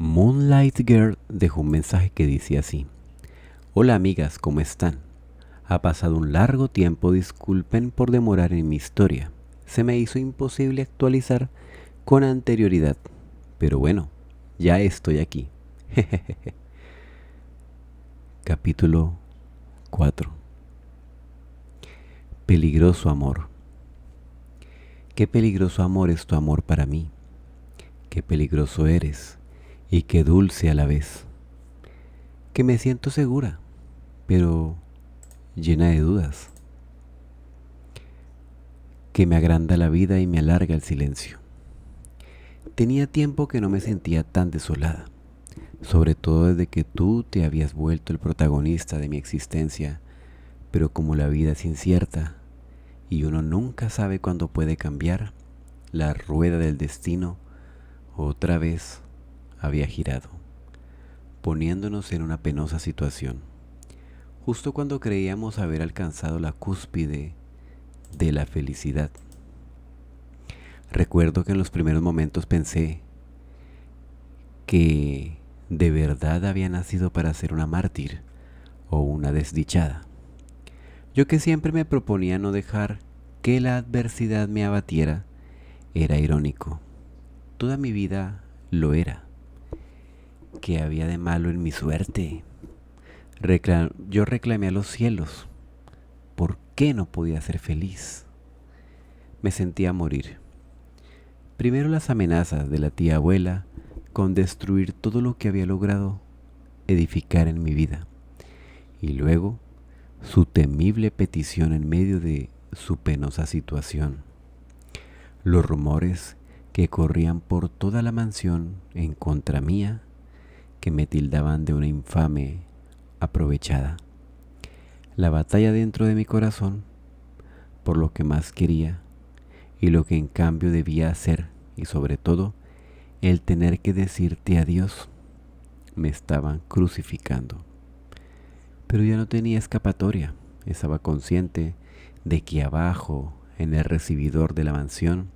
Moonlight Girl dejó un mensaje que dice así: Hola amigas, ¿cómo están? Ha pasado un largo tiempo, disculpen por demorar en mi historia. Se me hizo imposible actualizar con anterioridad, pero bueno, ya estoy aquí. Capítulo 4. Peligroso amor. Qué peligroso amor es tu amor para mí. Qué peligroso eres y qué dulce a la vez. Que me siento segura, pero llena de dudas. Que me agranda la vida y me alarga el silencio. Tenía tiempo que no me sentía tan desolada, sobre todo desde que tú te habías vuelto el protagonista de mi existencia, pero como la vida es incierta y uno nunca sabe cuándo puede cambiar, la rueda del destino otra vez había girado, poniéndonos en una penosa situación, justo cuando creíamos haber alcanzado la cúspide de la felicidad. Recuerdo que en los primeros momentos pensé que de verdad había nacido para ser una mártir o una desdichada. Yo que siempre me proponía no dejar que la adversidad me abatiera, era irónico. Toda mi vida lo era. ¿Qué había de malo en mi suerte? Yo reclamé a los cielos. ¿Por qué no podía ser feliz? Me sentía morir. Primero las amenazas de la tía abuela con destruir todo lo que había logrado edificar en mi vida. Y luego su temible petición en medio de su penosa situación. Los rumores que corrían por toda la mansión en contra mía, que me tildaban de una infame aprovechada. La batalla dentro de mi corazón por lo que más quería y lo que en cambio debía hacer, y sobre todo el tener que decirte adiós, me estaban crucificando. Pero ya no tenía escapatoria. Estaba consciente de que abajo, en el recibidor de la mansión,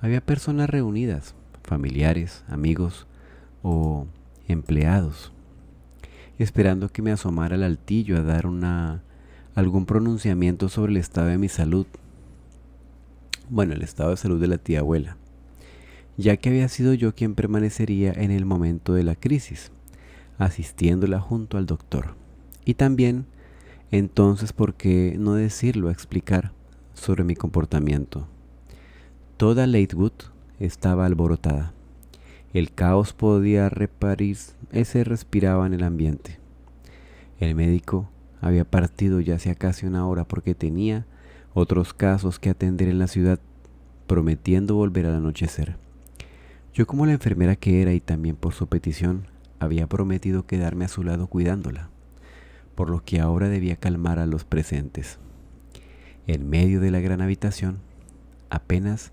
había personas reunidas, familiares, amigos o empleados, esperando que me asomara al altillo a dar algún pronunciamiento sobre el estado de mi salud. Bueno, el estado de salud de la tía abuela, ya que había sido yo quien permanecería en el momento de la crisis, asistiéndola junto al doctor. Y también, entonces, ¿por qué no decirlo a explicar sobre mi comportamiento? Toda Lakewood estaba alborotada. El caos podía se respiraba en el ambiente. El médico había partido ya hacía casi una hora porque tenía otros casos que atender en la ciudad, prometiendo volver al anochecer. Yo, como la enfermera que era y también por su petición, había prometido quedarme a su lado cuidándola, por lo que ahora debía calmar a los presentes. En medio de la gran habitación, apenas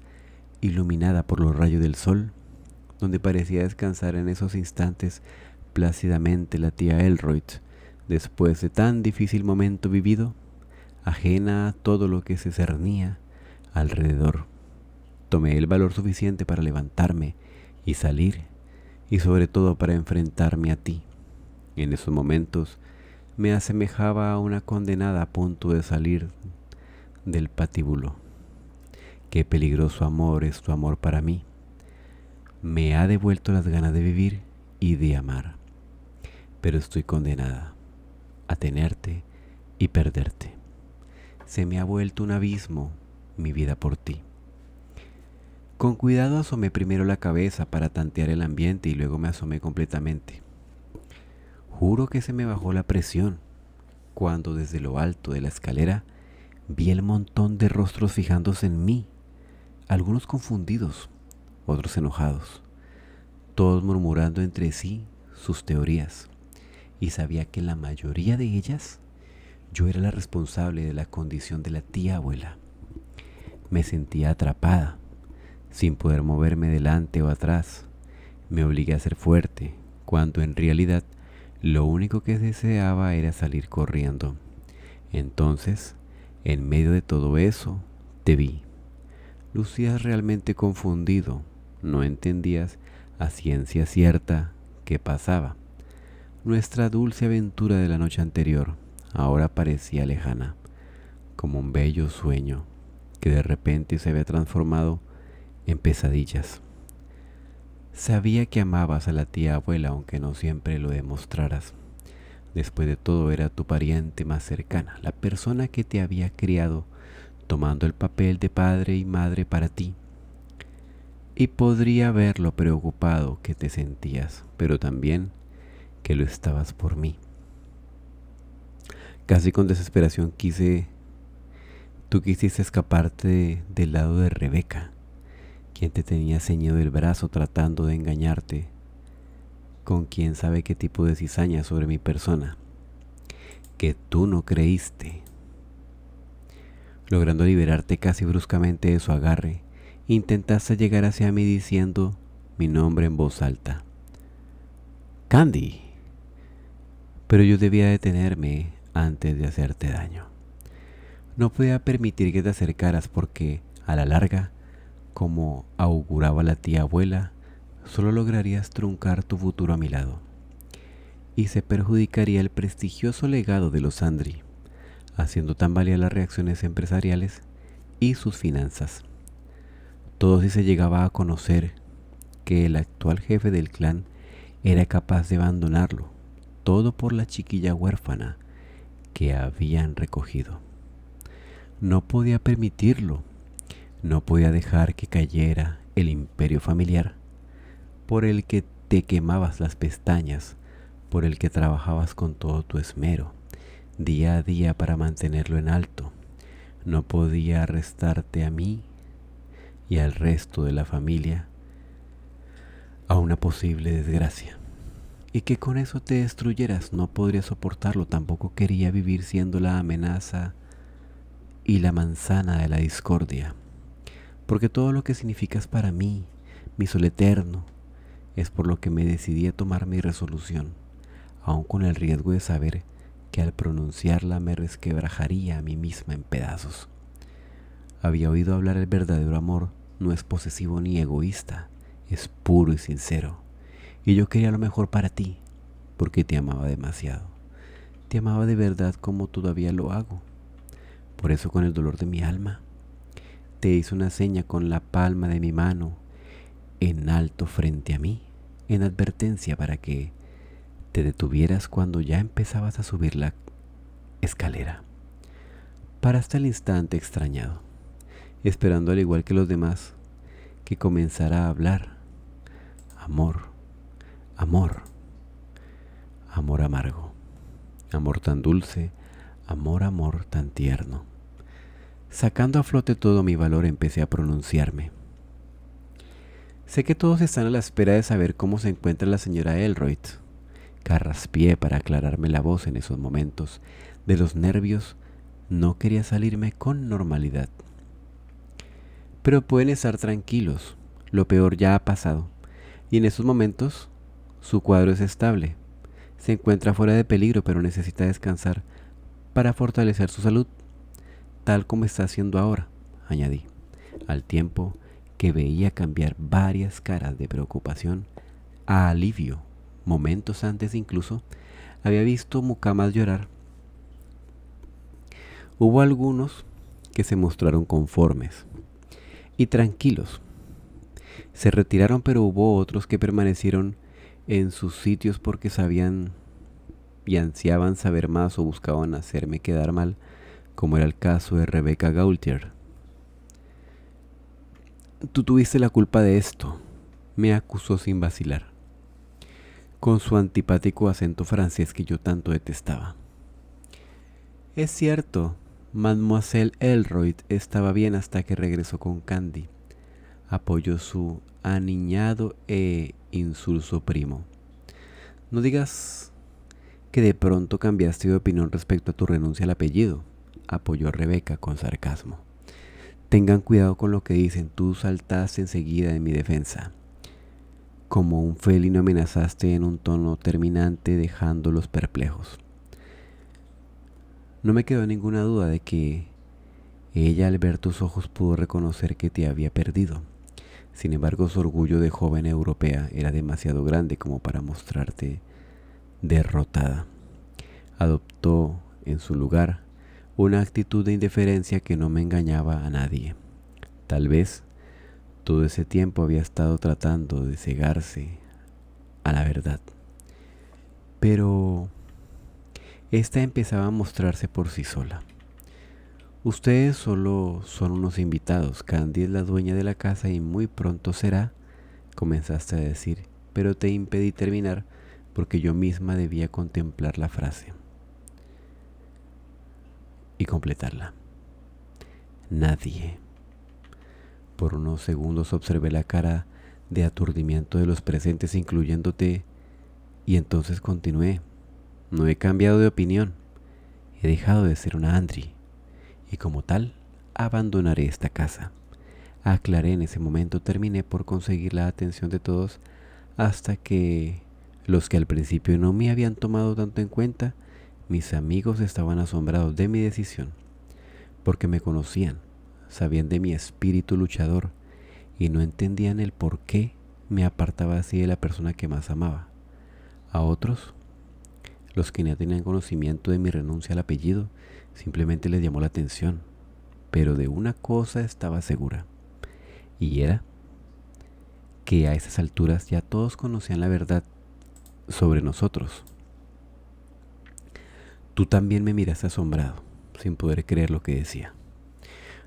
iluminada por los rayos del sol, donde parecía descansar en esos instantes plácidamente la tía Elroyd, después de tan difícil momento vivido, ajena a todo lo que se cernía alrededor. Tomé el valor suficiente para levantarme y salir, y sobre todo para enfrentarme a ti. En esos momentos me asemejaba a una condenada a punto de salir del patíbulo. Qué peligroso amor es tu amor para mí. Me ha devuelto las ganas de vivir y de amar, pero estoy condenada a tenerte y perderte. Se me ha vuelto un abismo mi vida por ti. Con cuidado asomé primero la cabeza para tantear el ambiente y luego me asomé completamente. Juro que se me bajó la presión cuando desde lo alto de la escalera vi el montón de rostros fijándose en mí, algunos confundidos, otros enojados, todos murmurando entre sí sus teorías, y sabía que en la mayoría de ellas yo era la responsable de la condición de la tía abuela. Me sentía atrapada, sin poder moverme delante o atrás. Me obligué a ser fuerte, cuando en realidad lo único que deseaba era salir corriendo. Entonces, en medio de todo eso, te vi. Lucías realmente confundido. No entendías a ciencia cierta qué pasaba. Nuestra dulce aventura de la noche anterior ahora parecía lejana, como un bello sueño que de repente se había transformado en pesadillas. Sabía que amabas a la tía abuela aunque no siempre lo demostraras. Después de todo era tu pariente más cercana, la persona que te había criado, tomando el papel de padre y madre para ti. Y podría ver lo preocupado que te sentías, pero también que lo estabas por mí. Casi con desesperación tú quisiste escaparte del lado de Rebeca, quien te tenía ceñido el brazo tratando de engañarte con quién sabe qué tipo de cizaña sobre mi persona, que tú no creíste. Logrando liberarte casi bruscamente de su agarre, intentaste llegar hacia mí diciendo mi nombre en voz alta. Candy. Pero yo debía detenerme antes de hacerte daño. No podía permitir que te acercaras porque, a la larga, como auguraba la tía abuela, solo lograrías truncar tu futuro a mi lado. Y se perjudicaría el prestigioso legado de los Andri, haciendo tambalear las reacciones empresariales y sus finanzas. Todo si se llegaba a conocer que el actual jefe del clan era capaz de abandonarlo, todo por la chiquilla huérfana que habían recogido. No podía permitirlo, no podía dejar que cayera el imperio familiar, por el que te quemabas las pestañas, por el que trabajabas con todo tu esmero, día a día para mantenerlo en alto. No podía arrestarte a mí y al resto de la familia a una posible desgracia. Y que con eso te destruyeras, no podría soportarlo. Tampoco quería vivir siendo la amenaza y la manzana de la discordia. Porque todo lo que significas para mí, mi sol eterno, es por lo que me decidí a tomar mi resolución, aun con el riesgo de saber que al pronunciarla me resquebrajaría a mí misma en pedazos. Había oído hablar el verdadero amor no es posesivo ni egoísta, es puro y sincero. Y yo quería lo mejor para ti, porque te amaba demasiado. Te amaba de verdad como todavía lo hago. Por eso con el dolor de mi alma, te hice una seña con la palma de mi mano en alto frente a mí, en advertencia para que te detuvieras cuando ya empezabas a subir la escalera. Paraste al instante extrañado, esperando al igual que los demás que comenzara a hablar. Amor, amor, amor amargo, amor tan dulce, amor tan tierno. Sacando a flote todo mi valor empecé a pronunciarme. Sé que todos están a la espera de saber cómo se encuentra la señora Elroyd. Carraspié para aclararme la voz en esos momentos. De los nervios no quería salirme con normalidad. Pero pueden estar tranquilos, lo peor ya ha pasado. Y en esos momentos su cuadro es estable. Se encuentra fuera de peligro, pero necesita descansar para fortalecer su salud, tal como está haciendo ahora, añadí, al tiempo que veía cambiar varias caras de preocupación a alivio. Momentos antes incluso había visto mucamas llorar. Hubo algunos que se mostraron conformes y tranquilos. Se retiraron, pero hubo otros que permanecieron en sus sitios porque sabían y ansiaban saber más o buscaban hacerme quedar mal, como era el caso de Rebecca Gaultier. Tú tuviste la culpa de esto, me acusó sin vacilar, con su antipático acento francés que yo tanto detestaba. Es cierto, Mademoiselle Elroyd estaba bien hasta que regresó con Candy, apoyó su aniñado e insulso primo. No digas que de pronto cambiaste de opinión respecto a tu renuncia al apellido, apoyó a Rebeca con sarcasmo. Tengan cuidado con lo que dicen, tú saltaste enseguida en mi defensa. Como un felino amenazaste en un tono terminante dejándolos perplejos. No me quedó ninguna duda de que ella al ver tus ojos pudo reconocer que te había perdido. Sin embargo, su orgullo de joven europea era demasiado grande como para mostrarte derrotada. Adoptó, en su lugar, una actitud de indiferencia que no me engañaba a nadie. Tal vez todo ese tiempo había estado tratando de cegarse a la verdad. Pero esta empezaba a mostrarse por sí sola. Ustedes solo son unos invitados. Candy es la dueña de la casa y muy pronto será, comenzaste a decir, pero te impedí terminar porque yo misma debía contemplar la frase y completarla. Nadie. Por unos segundos observé la cara de aturdimiento de los presentes, incluyéndote, y entonces continué. No he cambiado de opinión. He dejado de ser una Andri, y como tal, abandonaré esta casa. Aclaré en ese momento, terminé por conseguir la atención de todos, hasta que los que al principio no me habían tomado tanto en cuenta, mis amigos estaban asombrados de mi decisión, porque me conocían, sabían de mi espíritu luchador y no entendían el por qué me apartaba así de la persona que más amaba. A otros, los que no tenían conocimiento de mi renuncia al apellido, simplemente les llamó la atención, pero de una cosa estaba segura, y era que a esas alturas ya todos conocían la verdad sobre nosotros. Tú también me miraste asombrado, sin poder creer lo que decía.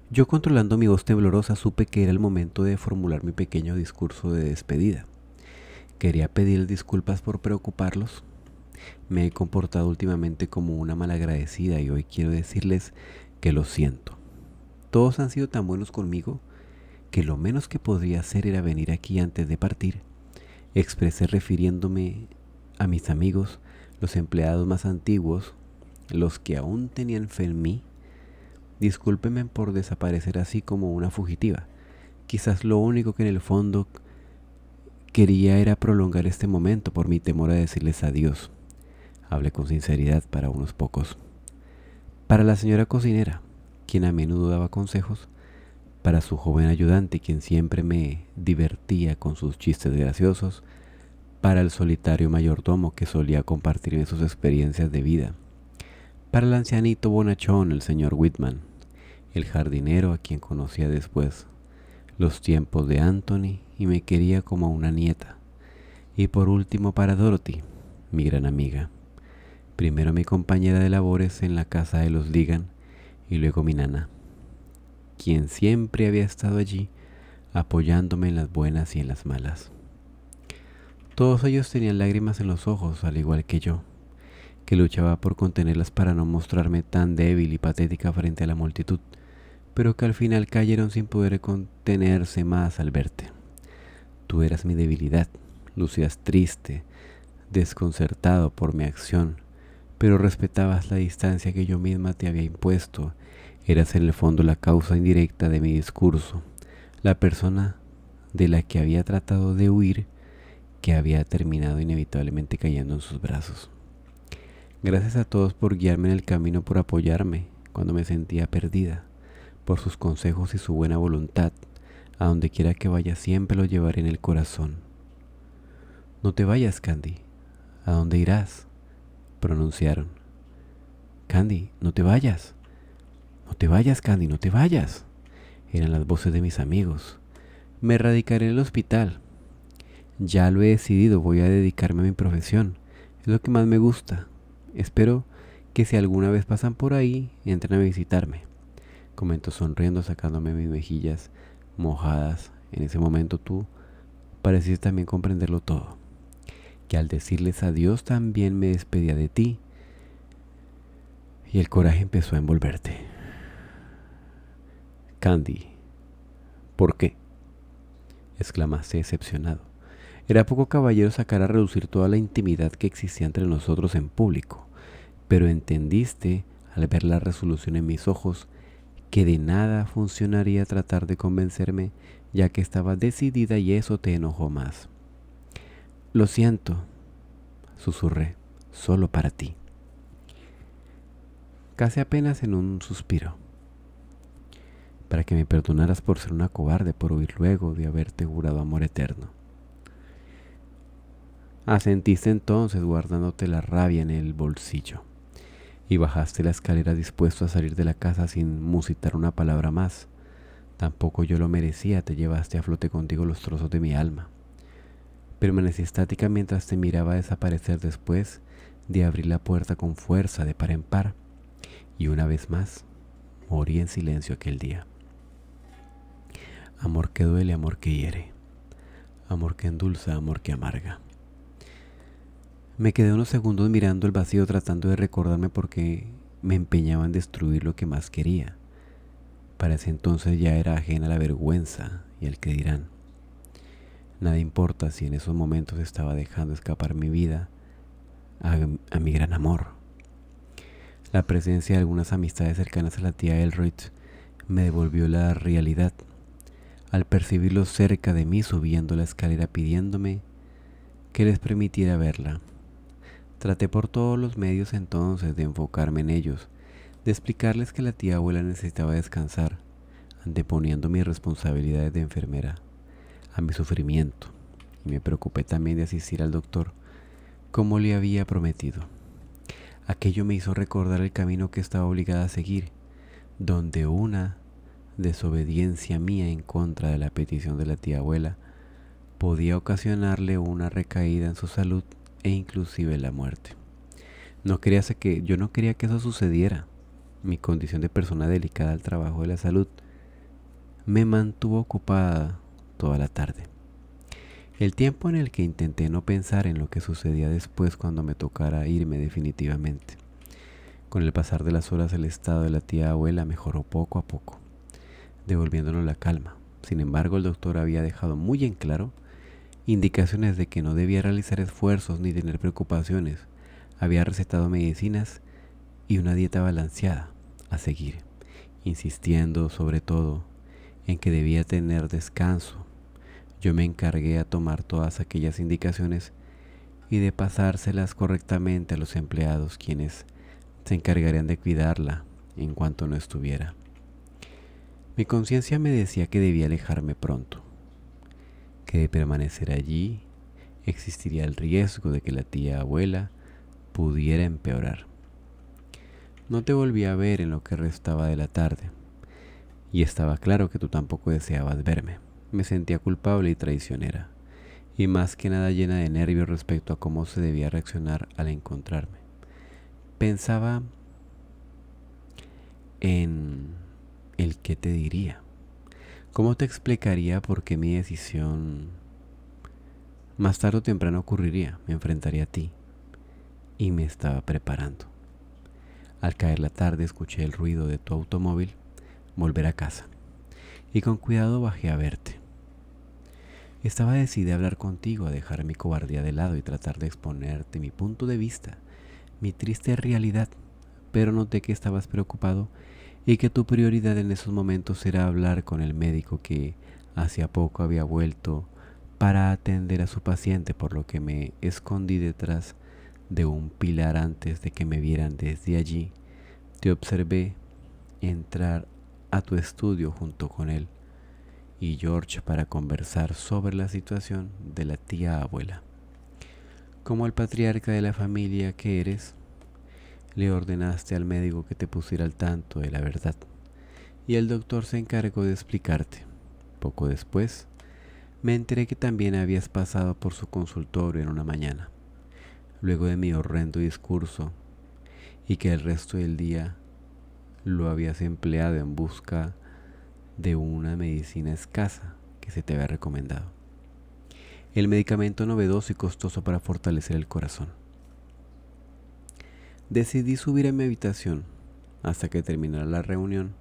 Yo, controlando mi voz temblorosa, supe que era el momento de formular mi pequeño discurso de despedida. Quería pedir disculpas por preocuparlos. Me he comportado últimamente como una malagradecida y hoy quiero decirles que lo siento. Todos han sido tan buenos conmigo que lo menos que podría hacer era venir aquí antes de partir. Expresé refiriéndome a mis amigos, los empleados más antiguos, los que aún tenían fe en mí. Discúlpenme por desaparecer así como una fugitiva. Quizás lo único que en el fondo quería era prolongar este momento por mi temor a decirles adiós. Hablé con sinceridad para unos pocos. Para la señora cocinera, quien a menudo daba consejos, para su joven ayudante, quien siempre me divertía con sus chistes graciosos, para el solitario mayordomo que solía compartirme sus experiencias de vida, para el ancianito bonachón, el señor Whitman, el jardinero a quien conocía después los tiempos de Anthony y me quería como a una nieta, y por último para Dorothy, mi gran amiga, primero mi compañera de labores en la casa de los Ligan y luego mi nana, quien siempre había estado allí apoyándome en las buenas y en las malas. Todos ellos tenían lágrimas en los ojos, al igual que yo, que luchaba por contenerlas para no mostrarme tan débil y patética frente a la multitud, pero que al final cayeron sin poder contenerse más al verte. Tú eras mi debilidad, lucías triste, desconcertado por mi acción, pero respetabas la distancia que yo misma te había impuesto. Eras en el fondo la causa indirecta de mi discurso, la persona de la que había tratado de huir, que había terminado inevitablemente cayendo en sus brazos. Gracias a todos por guiarme en el camino, por apoyarme cuando me sentía perdida, por sus consejos y su buena voluntad. A donde quiera que vaya siempre lo llevaré en el corazón. No te vayas, Candy. ¿A dónde irás?, pronunciaron. Candy, no te vayas. No te vayas, Candy, no te vayas. Eran las voces de mis amigos. Me radicaré en el hospital. Ya lo he decidido, voy a dedicarme a mi profesión. Es lo que más me gusta. Espero que si alguna vez pasan por ahí, entren a visitarme, comentó sonriendo, sacándome mis mejillas mojadas. En ese momento tú parecías también comprenderlo todo, que al decirles adiós también me despedía de ti, y el coraje empezó a envolverte. Candy, ¿por qué?, exclamaste decepcionado. Era poco caballero sacar a relucir toda la intimidad que existía entre nosotros en público, pero entendiste, al ver la resolución en mis ojos, que de nada funcionaría tratar de convencerme, ya que estaba decidida, y eso te enojó más. Lo siento, susurré, solo para ti. Casi apenas en un suspiro. para que me perdonaras por ser una cobarde, por huir luego de haberte jurado amor eterno. Asentiste entonces guardándote la rabia en el bolsillo y bajaste la escalera dispuesto a salir de la casa sin musitar una palabra más. Tampoco yo lo merecía, te llevaste a flote contigo los trozos de mi alma. Permanecí estática mientras te miraba desaparecer después de abrir la puerta con fuerza de par en par, y una vez más morí en silencio aquel día. Amor que duele, amor que hiere, amor que endulza, amor que amarga. Me quedé unos segundos mirando el vacío tratando de recordarme por qué me empeñaba en destruir lo que más quería. Para ese entonces ya era ajena a la vergüenza y al que dirán. Nada importa si en esos momentos estaba dejando escapar mi vida a mi gran amor. La presencia de algunas amistades cercanas a la tía Elroyd me devolvió la realidad. Al percibirlos cerca de mí subiendo la escalera pidiéndome que les permitiera verla. Traté por todos los medios entonces de enfocarme en ellos, de explicarles que la tía abuela necesitaba descansar, anteponiendo mis responsabilidades de enfermera a mi sufrimiento, y me preocupé también de asistir al doctor como le había prometido. Aquello me hizo recordar el camino que estaba obligada a seguir, donde una desobediencia mía en contra de la petición de la tía abuela podía ocasionarle una recaída en su salud e inclusive la muerte. Yo no quería que eso sucediera. Mi condición de persona delicada al trabajo de la salud me mantuvo ocupada toda la tarde. El tiempo en el que intenté no pensar en lo que sucedía después cuando me tocara irme definitivamente. Con el pasar de las horas el estado de la tía abuela mejoró poco a poco, devolviéndonos la calma. Sin embargo, el doctor había dejado muy en claro indicaciones de que no debía realizar esfuerzos ni tener preocupaciones. Había recetado medicinas y una dieta balanceada a seguir, insistiendo sobre todo en que debía tener descanso. Yo me encargué a tomar todas aquellas indicaciones y de pasárselas correctamente a los empleados, quienes se encargarían de cuidarla en cuanto no estuviera. Mi conciencia me decía que debía alejarme pronto, que de permanecer allí existiría el riesgo de que la tía abuela pudiera empeorar. No te volví a ver en lo que restaba de la tarde, y estaba claro que tú tampoco deseabas verme. Me sentía culpable y traicionera, y más que nada llena de nervios respecto a cómo se debía reaccionar al encontrarme. Pensaba en el qué te diría. ¿Cómo te explicaría por qué mi decisión más tarde o temprano ocurriría? Me enfrentaría a ti y me estaba preparando. Al caer la tarde escuché el ruido de tu automóvil volver a casa y con cuidado bajé a verte. Estaba decidida a hablar contigo, a dejar mi cobardía de lado y tratar de exponerte mi punto de vista, mi triste realidad, pero noté que estabas preocupado y que tu prioridad en esos momentos era hablar con el médico que hacía poco había vuelto para atender a su paciente, por lo que me escondí detrás de un pilar antes de que me vieran desde allí. Te observé entrar a tu estudio junto con él y George para conversar sobre la situación de la tía abuela. Como el patriarca de la familia que eres, le ordenaste al médico que te pusiera al tanto de la verdad, y el doctor se encargó de explicarte. Poco después, me enteré que también habías pasado por su consultorio en una mañana, luego de mi horrendo discurso, y que el resto del día lo habías empleado en busca de una medicina escasa que se te había recomendado. El medicamento novedoso y costoso para fortalecer el corazón. Decidí subir a mi habitación hasta que terminara la reunión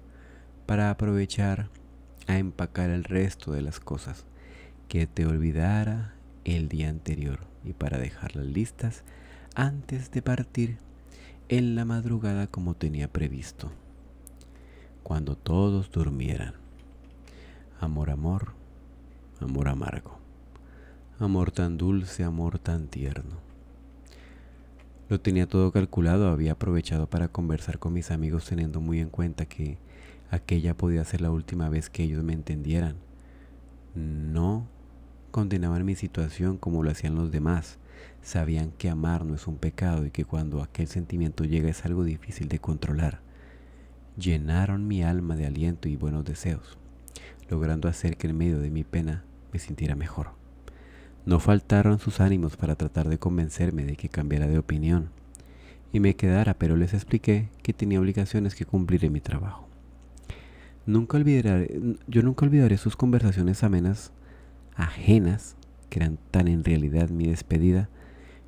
para aprovechar a empacar el resto de las cosas que te olvidara el día anterior y para dejarlas listas antes de partir en la madrugada como tenía previsto, cuando todos durmieran. Amor, amor, amor amargo, amor tan dulce, amor tan tierno. Lo tenía todo calculado, había aprovechado para conversar con mis amigos teniendo muy en cuenta que Aquella podía ser la última vez que ellos me entendieran. No condenaban mi situación como lo hacían los demás. Sabían que amar no es un pecado y que cuando aquel sentimiento llega es algo difícil de controlar. Llenaron mi alma de aliento y buenos deseos, logrando hacer que en medio de mi pena me sintiera mejor. No faltaron sus ánimos para tratar de convencerme de que cambiara de opinión y me quedara, pero les expliqué que tenía obligaciones que cumplir en mi trabajo. Yo nunca olvidaré sus conversaciones amenas, ajenas, que eran tan en realidad mi despedida,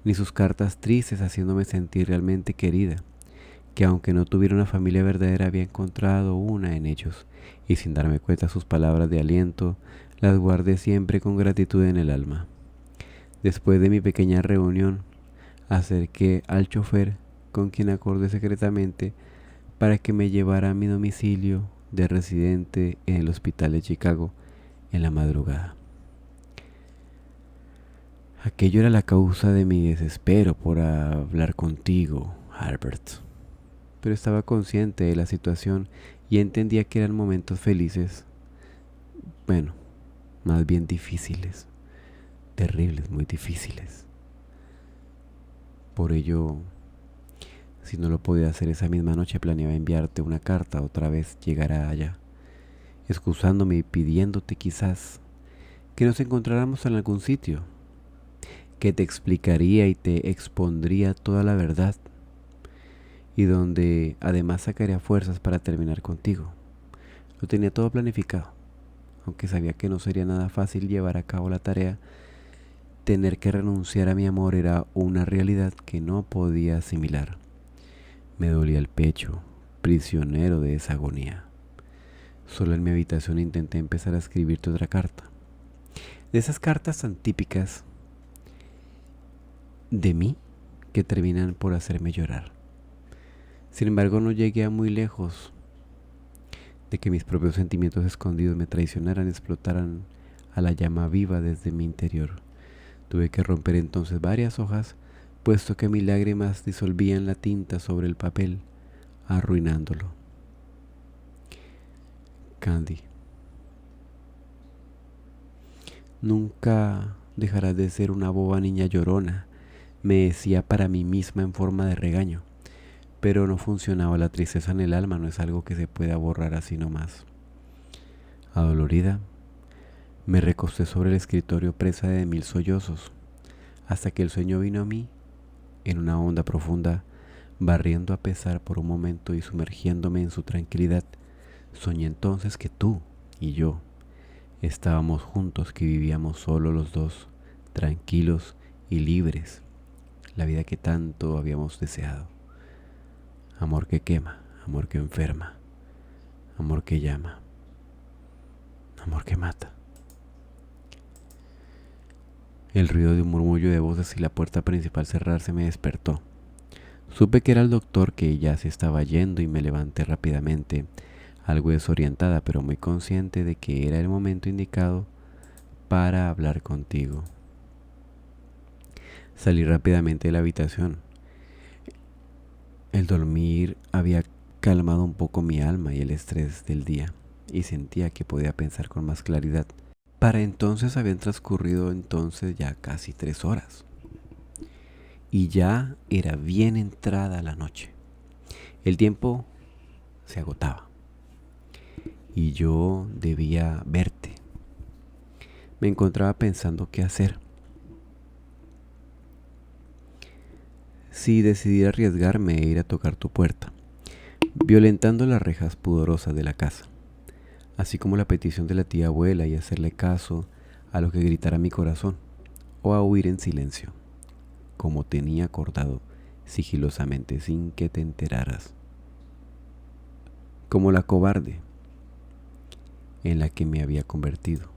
ni sus cartas tristes haciéndome sentir realmente querida, que aunque no tuviera una familia verdadera había encontrado una en ellos, y sin darme cuenta sus palabras de aliento las guardé siempre con gratitud en el alma. Después de mi pequeña reunión, acerqué al chofer, con quien acordé secretamente, para que me llevara a mi domicilio de residente en el hospital de Chicago en la madrugada. Aquello era la causa de mi desespero por hablar contigo, Albert. Pero estaba consciente de la situación y entendía que eran momentos felices, bueno, más bien difíciles, terribles, muy difíciles. Por ello, si no lo podía hacer esa misma noche, planeaba enviarte una carta otra vez llegar allá, excusándome y pidiéndote quizás que nos encontráramos en algún sitio, que te explicaría y te expondría toda la verdad, y donde además sacaría fuerzas para terminar contigo. Lo tenía todo planificado, aunque sabía que no sería nada fácil llevar a cabo la tarea. Tener que renunciar a mi amor era una realidad que no podía asimilar. Me dolía el pecho, prisionero de esa agonía. Solo en mi habitación intenté empezar a escribirte otra carta. De esas cartas tan típicas de mí que terminan por hacerme llorar. Sin embargo, no llegué a muy lejos de que mis propios sentimientos escondidos me traicionaran y explotaran a la llama viva desde mi interior. Tuve que romper entonces varias hojas, puesto que mis lágrimas disolvían la tinta sobre el papel, arruinándolo. Candy, nunca dejarás de ser una boba niña llorona, me decía para mí misma en forma de regaño. Pero no funcionaba, la tristeza en el alma no es algo que se pueda borrar así nomás. Adolorida, me recosté sobre el escritorio presa de 1000 sollozos, hasta que el sueño vino a mí en una onda profunda, barriendo a pesar por un momento y sumergiéndome en su tranquilidad. Soñé entonces que tú y yo estábamos juntos, que vivíamos solo los dos, tranquilos y libres, la vida que tanto habíamos deseado. Amor que quema, amor que enferma, amor que llama, amor que mata. El ruido de un murmullo de voces y la puerta principal cerrarse me despertó. Supe que era el doctor, que ya se estaba yendo, y me levanté rápidamente, algo desorientada, pero muy consciente de que era el momento indicado para hablar contigo. Salí rápidamente de la habitación. El dormir había calmado un poco mi alma y el estrés del día, y sentía que podía pensar con más claridad. Para entonces habían transcurrido ya casi 3 horas, y ya era bien entrada la noche. El tiempo se agotaba, y yo debía verte. Me encontraba pensando qué hacer. Si decidí arriesgarme e ir a tocar tu puerta, violentando las rejas pudorosas de la casa, así como la petición de la tía abuela, y hacerle caso a lo que gritara mi corazón, o a huir en silencio, como tenía acordado, sigilosamente, sin que te enteraras, como la cobarde en la que me había convertido.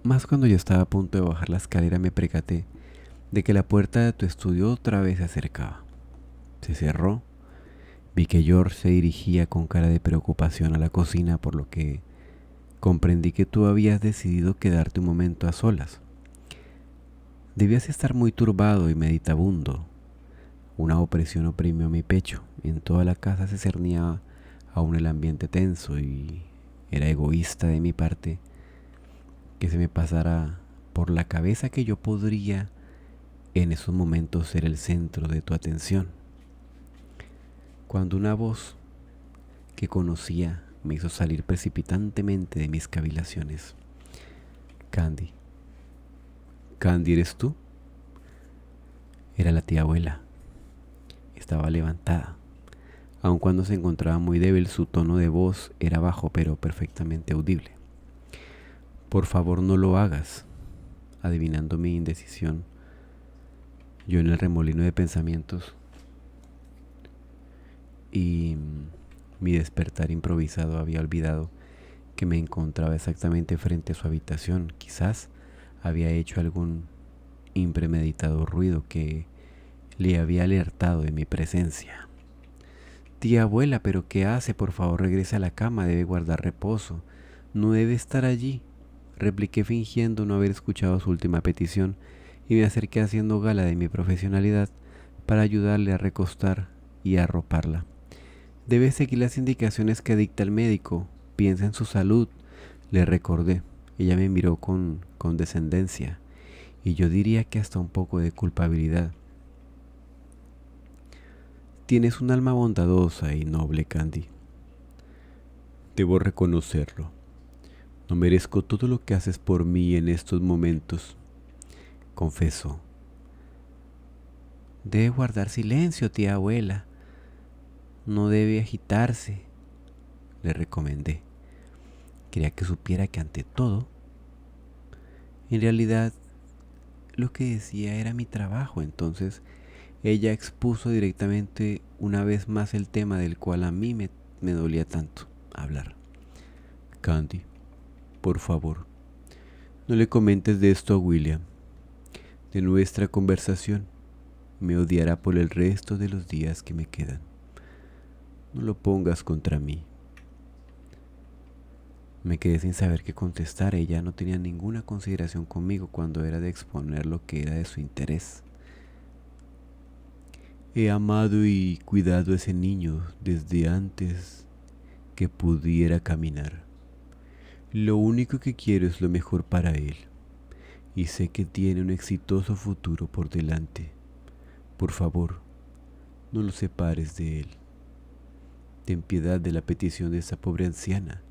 Más cuando yo estaba a punto de bajar la escalera, me percaté de que la puerta de tu estudio otra vez se acercaba. Se cerró. Vi que George se dirigía con cara de preocupación a la cocina, por lo que comprendí que tú habías decidido quedarte un momento a solas. Debías estar muy turbado y meditabundo, Una opresión oprimió mi pecho. En toda la casa se cernía aún el ambiente tenso y era egoísta de mi parte que se me pasara por la cabeza que yo podría en esos momentos ser el centro de tu atención. Cuando una voz que conocía me hizo salir precipitantemente de mis cavilaciones. Candy. Candy, ¿eres tú? Era la tía abuela. Estaba levantada. Aun cuando se encontraba muy débil, su tono de voz era bajo pero perfectamente audible. Por favor, no lo hagas. Adivinando mi indecisión, yo en el remolino de pensamientos y mi despertar improvisado había olvidado que me encontraba exactamente frente a su habitación. Quizás había hecho algún impremeditado ruido que le había alertado de mi presencia. Tía abuela, ¿pero qué hace? Por favor, regrese a la cama, debe guardar reposo. No debe estar allí, repliqué fingiendo no haber escuchado su última petición y me acerqué haciendo gala de mi profesionalidad para ayudarle a recostar y a arroparla. Debe seguir las indicaciones que dicta el médico. Piensa en su salud, le recordé. Ella me miró con condescendencia y yo diría que hasta un poco de culpabilidad. Tienes un alma bondadosa y noble, Candy. Debo reconocerlo. No merezco todo lo que haces por mí en estos momentos, confesó. Debe guardar silencio, tía abuela. No debe agitarse, le recomendé. Quería que supiera que ante todo, en realidad, lo que decía era mi trabajo. Entonces, ella expuso directamente una vez más el tema del cual a mí me dolía tanto hablar. Candy, por favor, no le comentes de esto a William. De nuestra conversación, me odiará por el resto de los días que me quedan. No lo pongas contra mí. Me quedé sin saber qué contestar. Ella no tenía ninguna consideración conmigo cuando era de exponer lo que era de su interés. He amado y cuidado a ese niño desde antes que pudiera caminar. Lo único que quiero es lo mejor para él y sé que tiene un exitoso futuro por delante. Por favor, no lo separes de él. Ten piedad de la petición de esa pobre anciana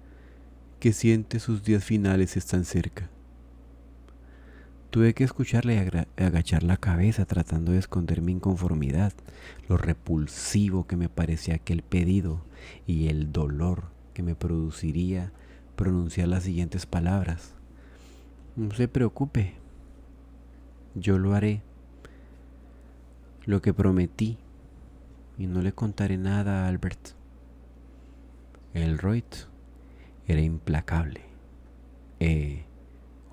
que siente sus días finales están cerca. Tuve que escucharle agachar la cabeza tratando de esconder mi inconformidad, lo repulsivo que me parecía aquel pedido y el dolor que me produciría pronunciar las siguientes palabras. No se preocupe, yo lo haré, lo que prometí, y no le contaré nada a Albert. Elroyd era implacable,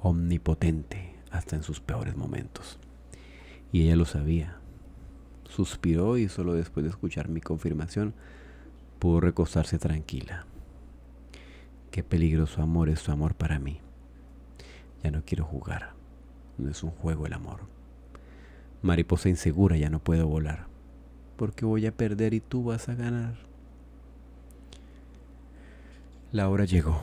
omnipotente hasta en sus peores momentos. Y ella lo sabía. Suspiró y solo después de escuchar mi confirmación pudo recostarse tranquila. Qué peligroso amor es su amor para mí. Ya no quiero jugar. No es un juego el amor. Mariposa insegura, ya no puedo volar. Porque voy a perder y tú vas a ganar. La hora llegó.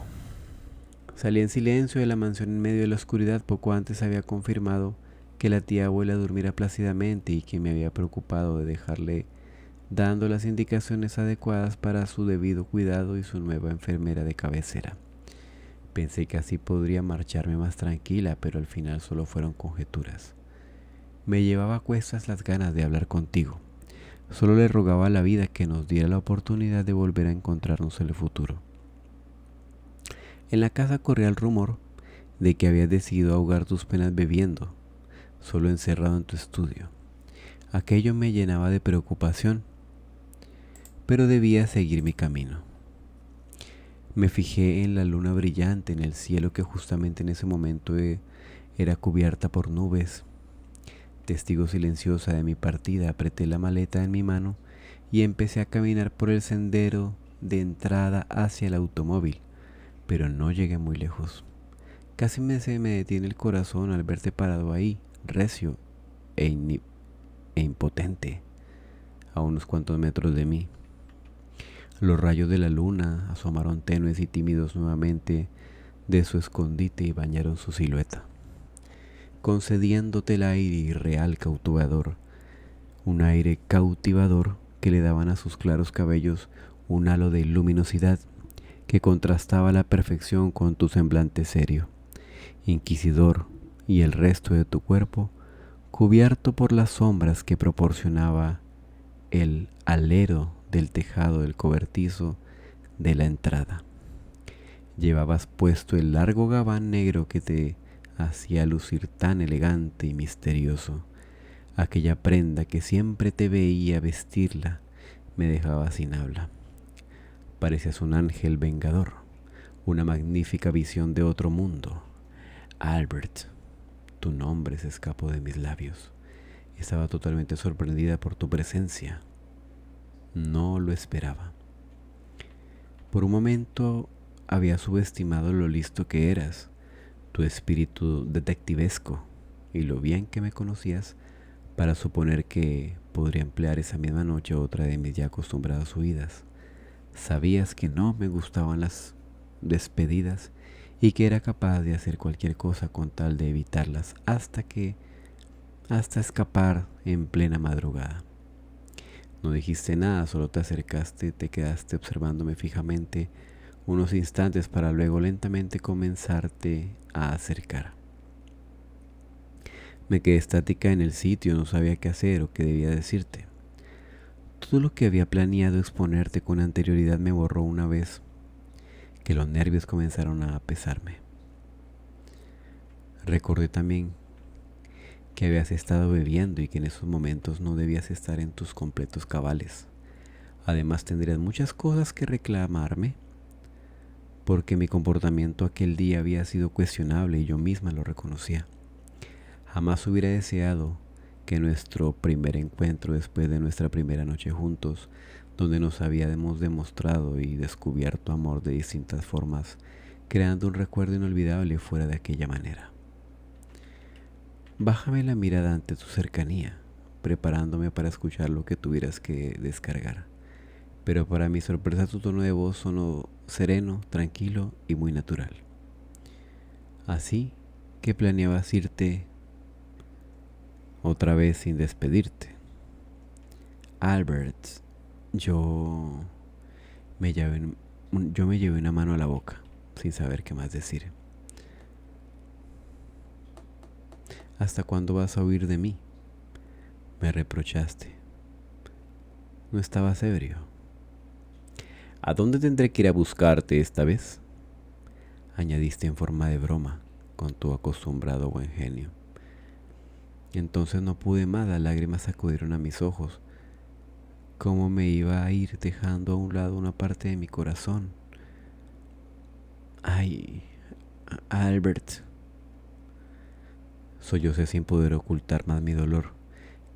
Salí en silencio de la mansión en medio de la oscuridad. Poco antes había confirmado que la tía abuela durmiera plácidamente y que me había preocupado de dejarle dando las indicaciones adecuadas para su debido cuidado y su nueva enfermera de cabecera. Pensé que así podría marcharme más tranquila, pero al final solo fueron conjeturas. Me llevaba a cuestas las ganas de hablar contigo. Solo le rogaba a la vida que nos diera la oportunidad de volver a encontrarnos en el futuro. En la casa corría el rumor de que habías decidido ahogar tus penas bebiendo, solo encerrado en tu estudio. Aquello me llenaba de preocupación, pero debía seguir mi camino. Me fijé en la luna brillante en el cielo que justamente en ese momento era cubierta por nubes. Testigo silenciosa de mi partida, apreté la maleta en mi mano y empecé a caminar por el sendero de entrada hacia el automóvil, pero no llegué muy lejos. Casi se me detiene el corazón al verte parado ahí, recio e impotente. a unos cuantos metros de mí. Los rayos de la luna asomaron tenues y tímidos nuevamente de su escondite y bañaron su silueta, concediéndote el aire irreal cautivador, un aire cautivador que le daban a sus claros cabellos un halo de luminosidad que contrastaba a la perfección con tu semblante serio, inquisidor, y el resto de tu cuerpo cubierto por las sombras que proporcionaba el alero del tejado del cobertizo de la entrada. Llevabas puesto el largo gabán negro que te hacía lucir tan elegante y misterioso. Aquella prenda que siempre te veía vestirla me dejaba sin habla. Parecías un ángel vengador, una magnífica visión de otro mundo. Albert, tu nombre se escapó de mis labios. Estaba totalmente sorprendida por tu presencia. No lo esperaba. Por un momento había subestimado lo listo que eras, tu espíritu detectivesco y lo bien que me conocías para suponer que podría emplear esa misma noche otra de mis ya acostumbradas huidas. Sabías que no me gustaban las despedidas y que era capaz de hacer cualquier cosa con tal de evitarlas hasta escapar en plena madrugada. No dijiste nada, solo te acercaste y te quedaste observándome fijamente unos instantes para luego lentamente comenzarte a acercar. Me quedé estática en el sitio, no sabía qué hacer o qué debía decirte. Todo lo que había planeado exponerte con anterioridad me borró una vez que los nervios comenzaron a pesarme. Recordé también que habías estado bebiendo y que en esos momentos no debías estar en tus completos cabales. Además tendrías muchas cosas que reclamarme porque mi comportamiento aquel día había sido cuestionable y yo misma lo reconocía. Jamás hubiera deseado que nuestro primer encuentro después de nuestra primera noche juntos, donde nos habíamos demostrado y descubierto amor de distintas formas, creando un recuerdo inolvidable, fuera de aquella manera. Bájame la mirada ante tu cercanía, preparándome para escuchar lo que tuvieras que descargar. Pero para mi sorpresa tu tono de voz sonó sereno, tranquilo y muy natural. Así que planeabas irte otra vez sin despedirte. Albert, yo yo me llevé una mano a la boca, sin saber qué más decir. ¿Hasta cuándo vas a huir de mí?, me reprochaste. ¿No estabas ebrio? ¿A dónde tendré que ir a buscarte esta vez?, añadiste en forma de broma, con tu acostumbrado buen genio. Entonces no pude más, las lágrimas acudieron a mis ojos. ¿Cómo me iba a ir dejando a un lado una parte de mi corazón? Ay, Albert. Sollocé sin poder ocultar más mi dolor.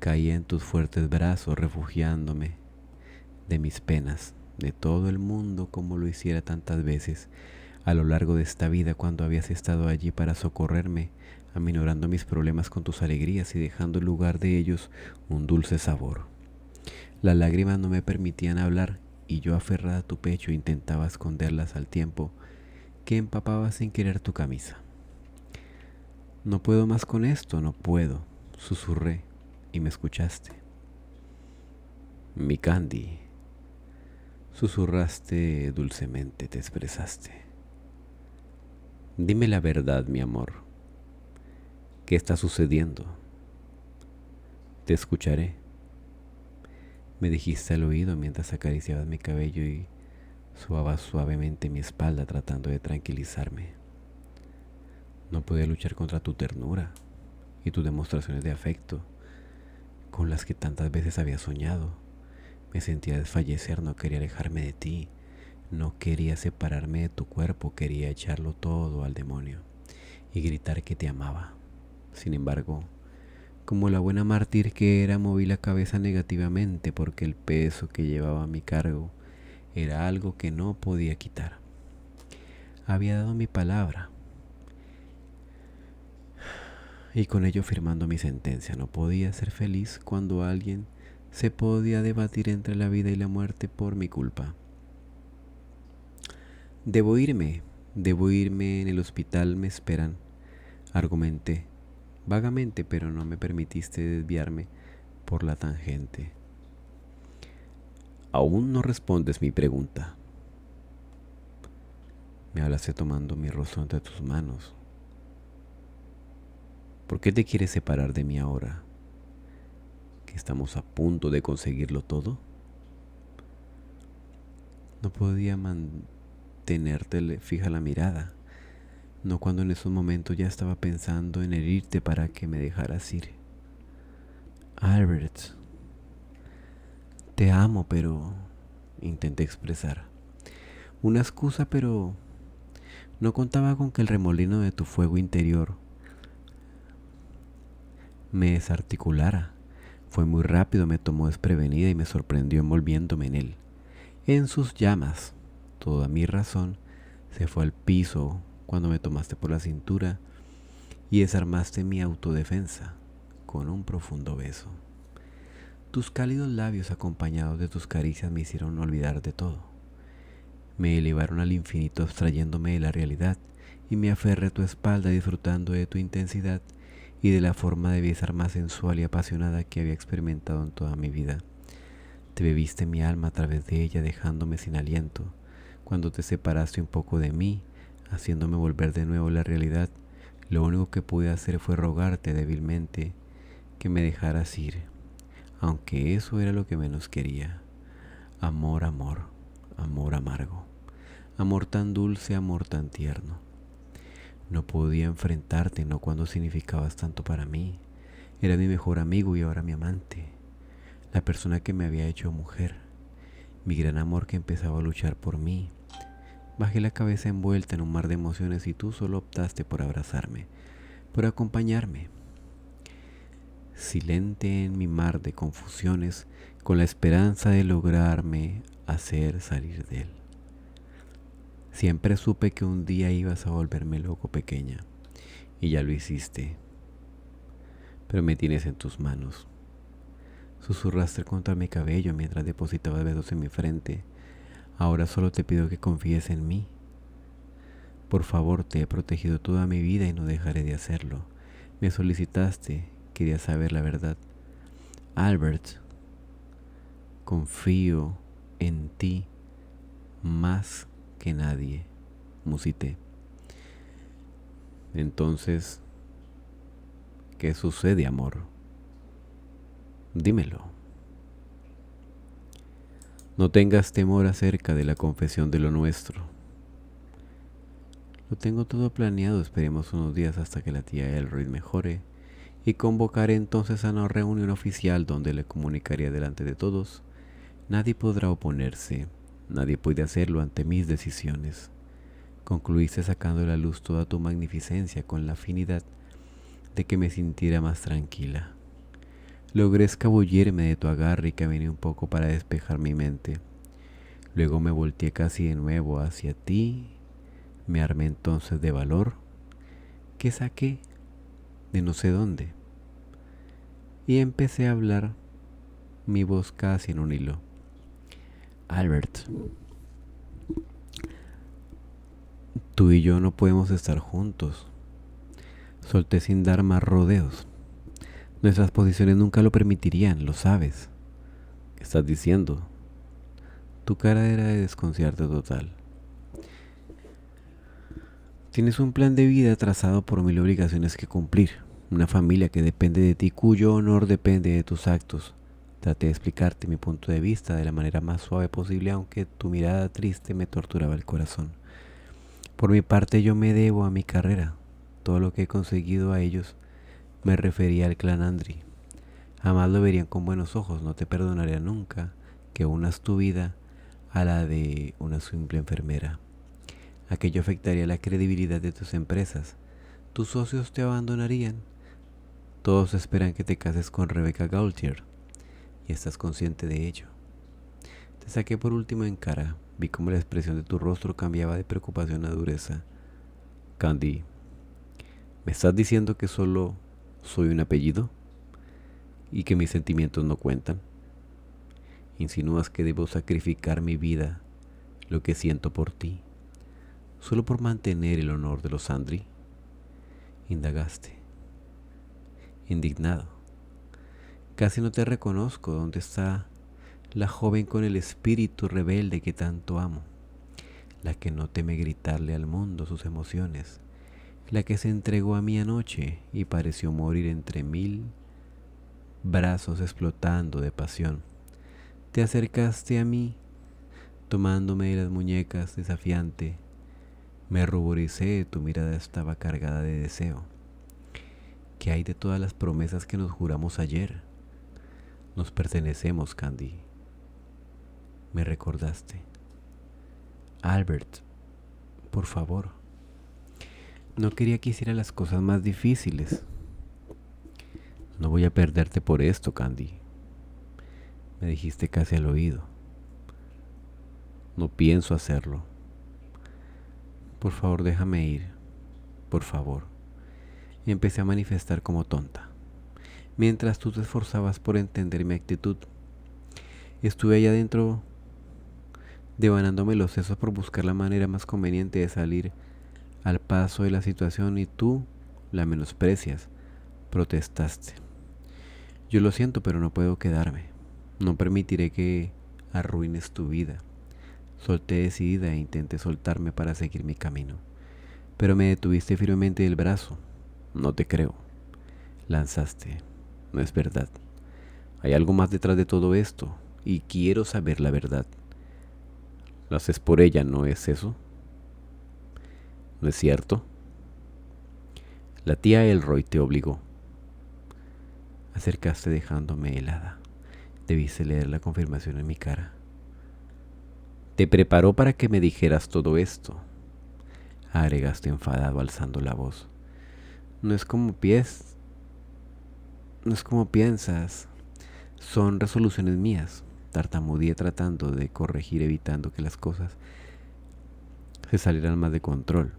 Caí en tus fuertes brazos, refugiándome de mis penas, de todo el mundo, como lo hiciera tantas veces a lo largo de esta vida, cuando habías estado allí para socorrerme, aminorando mis problemas con tus alegrías y dejando en lugar de ellos un dulce sabor. Las lágrimas no me permitían hablar y yo, aferrada a tu pecho, intentaba esconderlas al tiempo que empapaba sin querer tu camisa. No puedo más con esto, no puedo, susurré, y me escuchaste. Mi Candy, susurraste dulcemente, te expresaste. Dime la verdad, mi amor. ¿Qué está sucediendo? Te escucharé, me dijiste al oído mientras acariciabas mi cabello y sobabas suavemente mi espalda, tratando de tranquilizarme. No podía luchar contra tu ternura y tus demostraciones de afecto, con las que tantas veces había soñado. Me sentía desfallecer, no quería alejarme de ti, no quería separarme de tu cuerpo, quería echarlo todo al demonio y gritar que te amaba. Sin embargo, como la buena mártir que era, moví la cabeza negativamente, porque el peso que llevaba a mi cargo era algo que no podía quitar. Había dado mi palabra y con ello firmando mi sentencia. No podía ser feliz cuando alguien se podía debatir entre la vida y la muerte por mi culpa. Debo irme, en el hospital me esperan, argumenté vagamente, pero no me permitiste desviarme por la tangente. Aún no respondes mi pregunta. Me hablaste tomando mi rostro entre tus manos. ¿Por qué te quieres separar de mí ahora, que estamos a punto de conseguirlo todo? No podía mantenerte fija la mirada, no cuando en esos momentos ya estaba pensando en herirte para que me dejaras ir. Albert, te amo, pero intenté expresar. Una excusa, pero no contaba con que el remolino de tu fuego interior me desarticulara. Fue muy rápido, me tomó desprevenida y me sorprendió envolviéndome en él. En sus llamas, toda mi razón se fue al piso cuando me tomaste por la cintura y desarmaste mi autodefensa con un profundo beso. Tus cálidos labios acompañados de tus caricias me hicieron olvidar de todo. Me elevaron al infinito abstrayéndome de la realidad y me aferré a tu espalda disfrutando de tu intensidad y de la forma de besar más sensual y apasionada que había experimentado en toda mi vida. Te bebiste mi alma a través de ella dejándome sin aliento. Cuando te separaste un poco de mí, haciéndome volver de nuevo a la realidad, lo único que pude hacer fue rogarte débilmente que me dejaras ir, aunque eso era lo que menos quería. Amor, amor, amor amargo, amor tan dulce, amor tan tierno. No podía enfrentarte, no cuando significabas tanto para mí. Era mi mejor amigo y ahora mi amante, la persona que me había hecho mujer, mi gran amor que empezaba a luchar por mí. Bajé la cabeza envuelta en un mar de emociones y tú solo optaste por abrazarme, por acompañarme. Silente en mi mar de confusiones, con la esperanza de lograrme hacer salir de él. Siempre supe que un día ibas a volverme loco, pequeña, y ya lo hiciste. Pero me tienes en tus manos. Susurraste contra mi cabello mientras depositabas besos en mi frente. Ahora solo te pido que confíes en mí. Por favor, te he protegido toda mi vida y no dejaré de hacerlo. Me solicitaste, quería saber la verdad. Albert, confío en ti más que nadie, musité. Entonces, ¿qué sucede, amor? Dímelo. No tengas temor acerca de la confesión de lo nuestro. Lo tengo todo planeado, esperemos unos días hasta que la tía Elroy mejore y convocaré entonces a una reunión oficial donde le comunicaría delante de todos. Nadie podrá oponerse, nadie puede hacerlo ante mis decisiones. Concluiste sacando a la luz toda tu magnificencia con la afinidad de que me sintiera más tranquila. Logré escabullirme de tu agarre y caminé un poco para despejar mi mente. Luego me volteé casi de nuevo hacia ti. Me armé entonces de valor que saqué de no sé dónde y empecé a hablar, mi voz casi en un hilo. Albert, tú y yo no podemos estar juntos. Solté sin dar más rodeos. Nuestras posiciones nunca lo permitirían, lo sabes. ¿Qué estás diciendo? Tu cara era de desconcierto total. Tienes un plan de vida trazado por 1000 obligaciones que cumplir, una familia que depende de ti, cuyo honor depende de tus actos. Traté de explicarte mi punto de vista de la manera más suave posible, aunque tu mirada triste me torturaba el corazón. Por mi parte, yo me debo a mi carrera. Todo lo que he conseguido a ellos me refería al clan Andri. Jamás lo verían con buenos ojos, no te perdonaría nunca que unas tu vida a la de una simple enfermera. Aquello afectaría la credibilidad de tus empresas. Tus socios te abandonarían. Todos esperan que te cases con Rebecca Gaultier y estás consciente de ello. Te saqué por último en cara. Vi cómo la expresión de tu rostro cambiaba de preocupación a dureza. Candy, ¿me estás diciendo que solo soy un apellido? ¿Y que mis sentimientos no cuentan? Insinúas que debo sacrificar mi vida, lo que siento por ti, solo por mantener el honor de los Andri. Indagaste, indignado. Casi no te reconozco. ¿Dónde está la joven con el espíritu rebelde que tanto amo? La que no teme gritarle al mundo sus emociones, la que se entregó a mí anoche y pareció morir entre 1000 brazos explotando de pasión. Te acercaste a mí, tomándome de las muñecas desafiante. Me ruboricé, tu mirada estaba cargada de deseo. ¿Qué hay de todas las promesas que nos juramos ayer? Nos pertenecemos, Candy. Me recordaste. Albert, por favor. No quería que hiciera las cosas más difíciles. No voy a perderte por esto, Candy. Me dijiste casi al oído. No pienso hacerlo. Por favor, déjame ir. Por favor. Y empecé a manifestar como tonta. Mientras tú te esforzabas por entender mi actitud, estuve allá adentro devanándome los sesos por buscar la manera más conveniente de salir al paso de la situación y tú la menosprecias, protestaste. Yo lo siento, pero no puedo quedarme. No permitiré que arruines tu vida. Solté decidida e intenté soltarme para seguir mi camino, pero me detuviste firmemente del brazo. No te creo, lanzaste. No es verdad. Hay algo más detrás de todo esto y quiero saber la verdad. Lo haces por ella, ¿no es eso? ¿No es cierto? La tía Elroy te obligó. Acercaste dejándome helada. Debiste leer la confirmación en mi cara. Te preparó para que me dijeras todo esto, agregaste enfadado alzando la voz. No es como piensas. Son resoluciones mías. Tartamudeé tratando de corregir, evitando que las cosas se salieran más de control.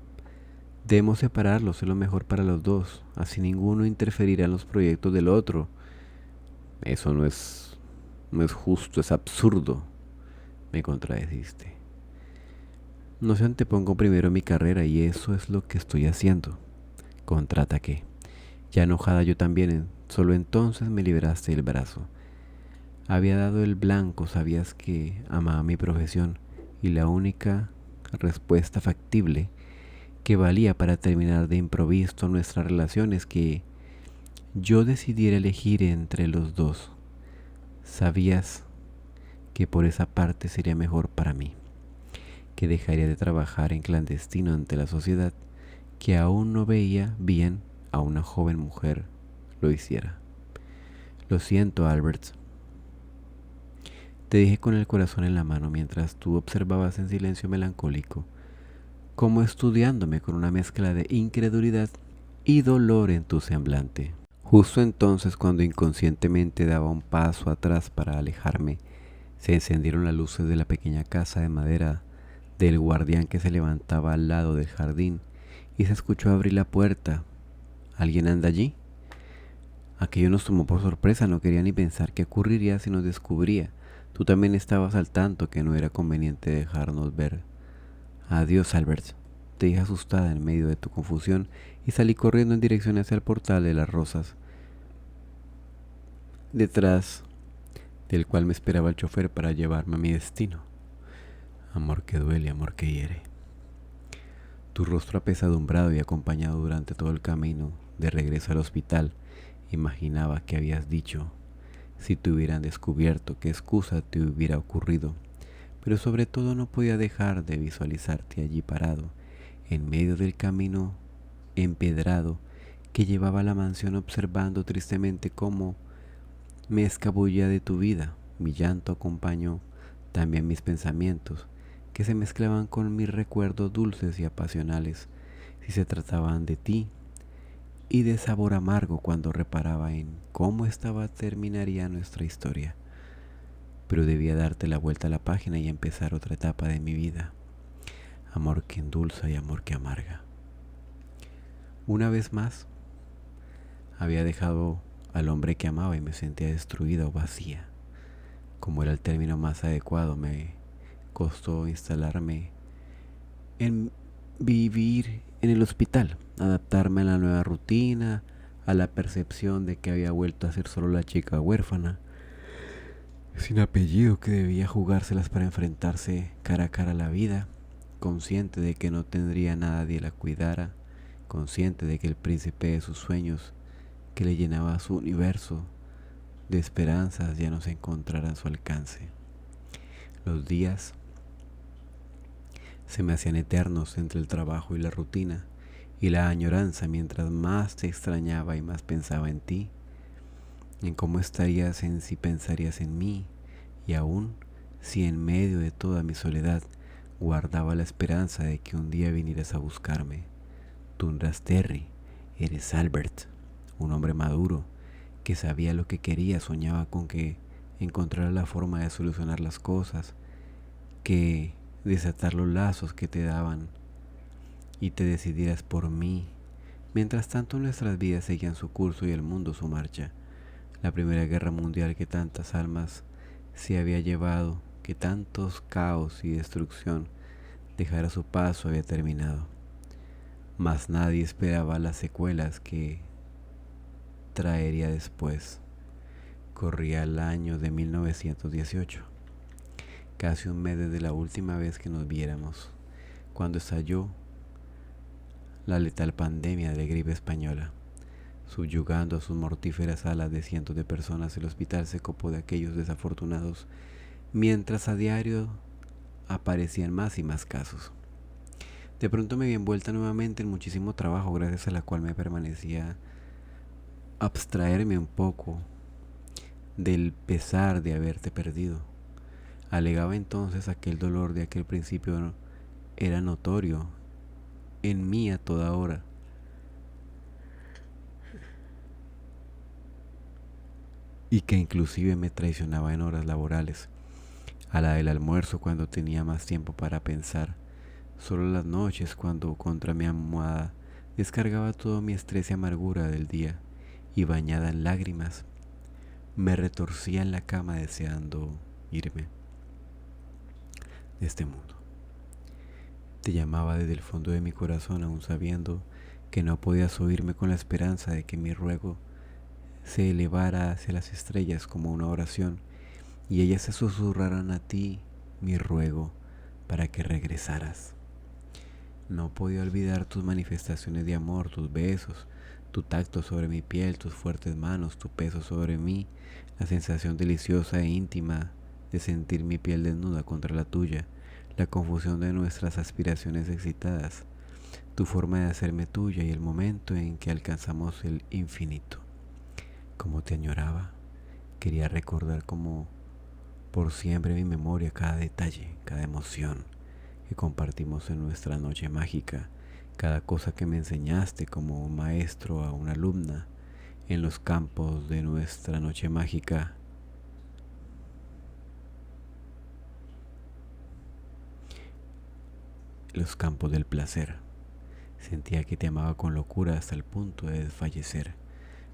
Debemos separarlos, es lo mejor para los dos. Así ninguno interferirá en los proyectos del otro. Eso no es justo, es absurdo, me contradeciste. No se antepongo primero mi carrera y eso es lo que estoy haciendo. Contraataqué. Ya enojada yo también, solo entonces me liberaste del brazo. Había dado el blanco, sabías que amaba mi profesión y la única respuesta factible que valía para terminar de improviso nuestra relación es que yo decidiera elegir entre los dos. Sabías que por esa parte sería mejor para mí, que dejaría de trabajar en clandestino ante la sociedad, que aún no veía bien a una joven mujer lo hiciera. Lo siento, Albert. Te dije con el corazón en la mano mientras tú observabas en silencio melancólico, como estudiándome con una mezcla de incredulidad y dolor en tu semblante. Justo entonces, cuando inconscientemente daba un paso atrás para alejarme, se encendieron las luces de la pequeña casa de madera del guardián que se levantaba al lado del jardín y se escuchó abrir la puerta. ¿Alguien anda allí? Aquello nos tomó por sorpresa, no quería ni pensar qué ocurriría si nos descubría. Tú también estabas al tanto que no era conveniente dejarnos ver. Adiós, Albert, te dije asustada en medio de tu confusión y salí corriendo en dirección hacia el portal de las rosas, detrás del cual me esperaba el chofer para llevarme a mi destino. Amor que duele, amor que hiere. Tu rostro apesadumbrado y acompañado durante todo el camino de regreso al hospital, imaginaba que habías dicho si te hubieran descubierto, qué excusa te hubiera ocurrido, pero sobre todo no podía dejar de visualizarte allí parado, en medio del camino empedrado que llevaba a la mansión, observando tristemente cómo me escabullía de tu vida. Mi llanto acompañó también mis pensamientos, que se mezclaban con mis recuerdos dulces y apasionales, si se trataban de ti, y de sabor amargo cuando reparaba en cómo terminaría nuestra historia. Pero debía darte la vuelta a la página y empezar otra etapa de mi vida. Amor que endulza y amor que amarga. Una vez más, había dejado al hombre que amaba y me sentía destruida o vacía, como era el término más adecuado, me costó instalarme en vivir en el hospital, adaptarme a la nueva rutina, a la percepción de que había vuelto a ser solo la chica huérfana, sin apellido que debía jugárselas para enfrentarse cara a cara a la vida, consciente de que no tendría nadie la cuidara, consciente de que el príncipe de sus sueños, que le llenaba su universo de esperanzas, ya no se encontrara a su alcance. Los días se me hacían eternos entre el trabajo y la rutina, y la añoranza mientras más te extrañaba y más pensaba en ti, en cómo estarías, en si pensarías en mí, y aún si en medio de toda mi soledad guardaba la esperanza de que un día vinieras a buscarme. Tú no eras Terry, eres Albert, un hombre maduro que sabía lo que quería, soñaba con que encontrara la forma de solucionar las cosas, que desatar los lazos que te daban y te decidieras por mí. Mientras tanto nuestras vidas seguían su curso y el mundo su marcha. La Primera Guerra Mundial que tantas almas se había llevado, que tantos caos y destrucción dejara su paso, había terminado. Mas nadie esperaba las secuelas que traería después. Corría el año de 1918, casi un mes desde la última vez que nos viéramos, cuando estalló la letal pandemia de la gripe española. Subyugando a sus mortíferas alas de cientos de personas, el hospital se copó de aquellos desafortunados, mientras a diario aparecían más y más casos. De pronto me vi envuelta nuevamente en muchísimo trabajo, gracias a la cual me permanecía abstraerme un poco del pesar de haberte perdido. Alegaba entonces aquel dolor de aquel principio era notorio en mí a toda hora. Y que inclusive me traicionaba en horas laborales, a la del almuerzo cuando tenía más tiempo para pensar, solo las noches cuando contra mi almohada descargaba todo mi estrés y amargura del día, y bañada en lágrimas, me retorcía en la cama deseando irme de este mundo. Te llamaba desde el fondo de mi corazón, aún sabiendo que no podías oírme, con la esperanza de que mi ruego se elevara hacia las estrellas como una oración, y ellas se susurraran a ti mi ruego para que regresaras. No podía olvidar tus manifestaciones de amor, tus besos, tu tacto sobre mi piel, tus fuertes manos, tu peso sobre mí, la sensación deliciosa e íntima de sentir mi piel desnuda contra la tuya, la confusión de nuestras aspiraciones excitadas, tu forma de hacerme tuya y el momento en que alcanzamos el infinito. Como te añoraba, quería recordar como por siempre en mi memoria cada detalle, cada emoción que compartimos en nuestra noche mágica, cada cosa que me enseñaste como un maestro a una alumna en los campos de nuestra noche mágica. Los campos del placer. Sentía que te amaba con locura hasta el punto de desfallecer,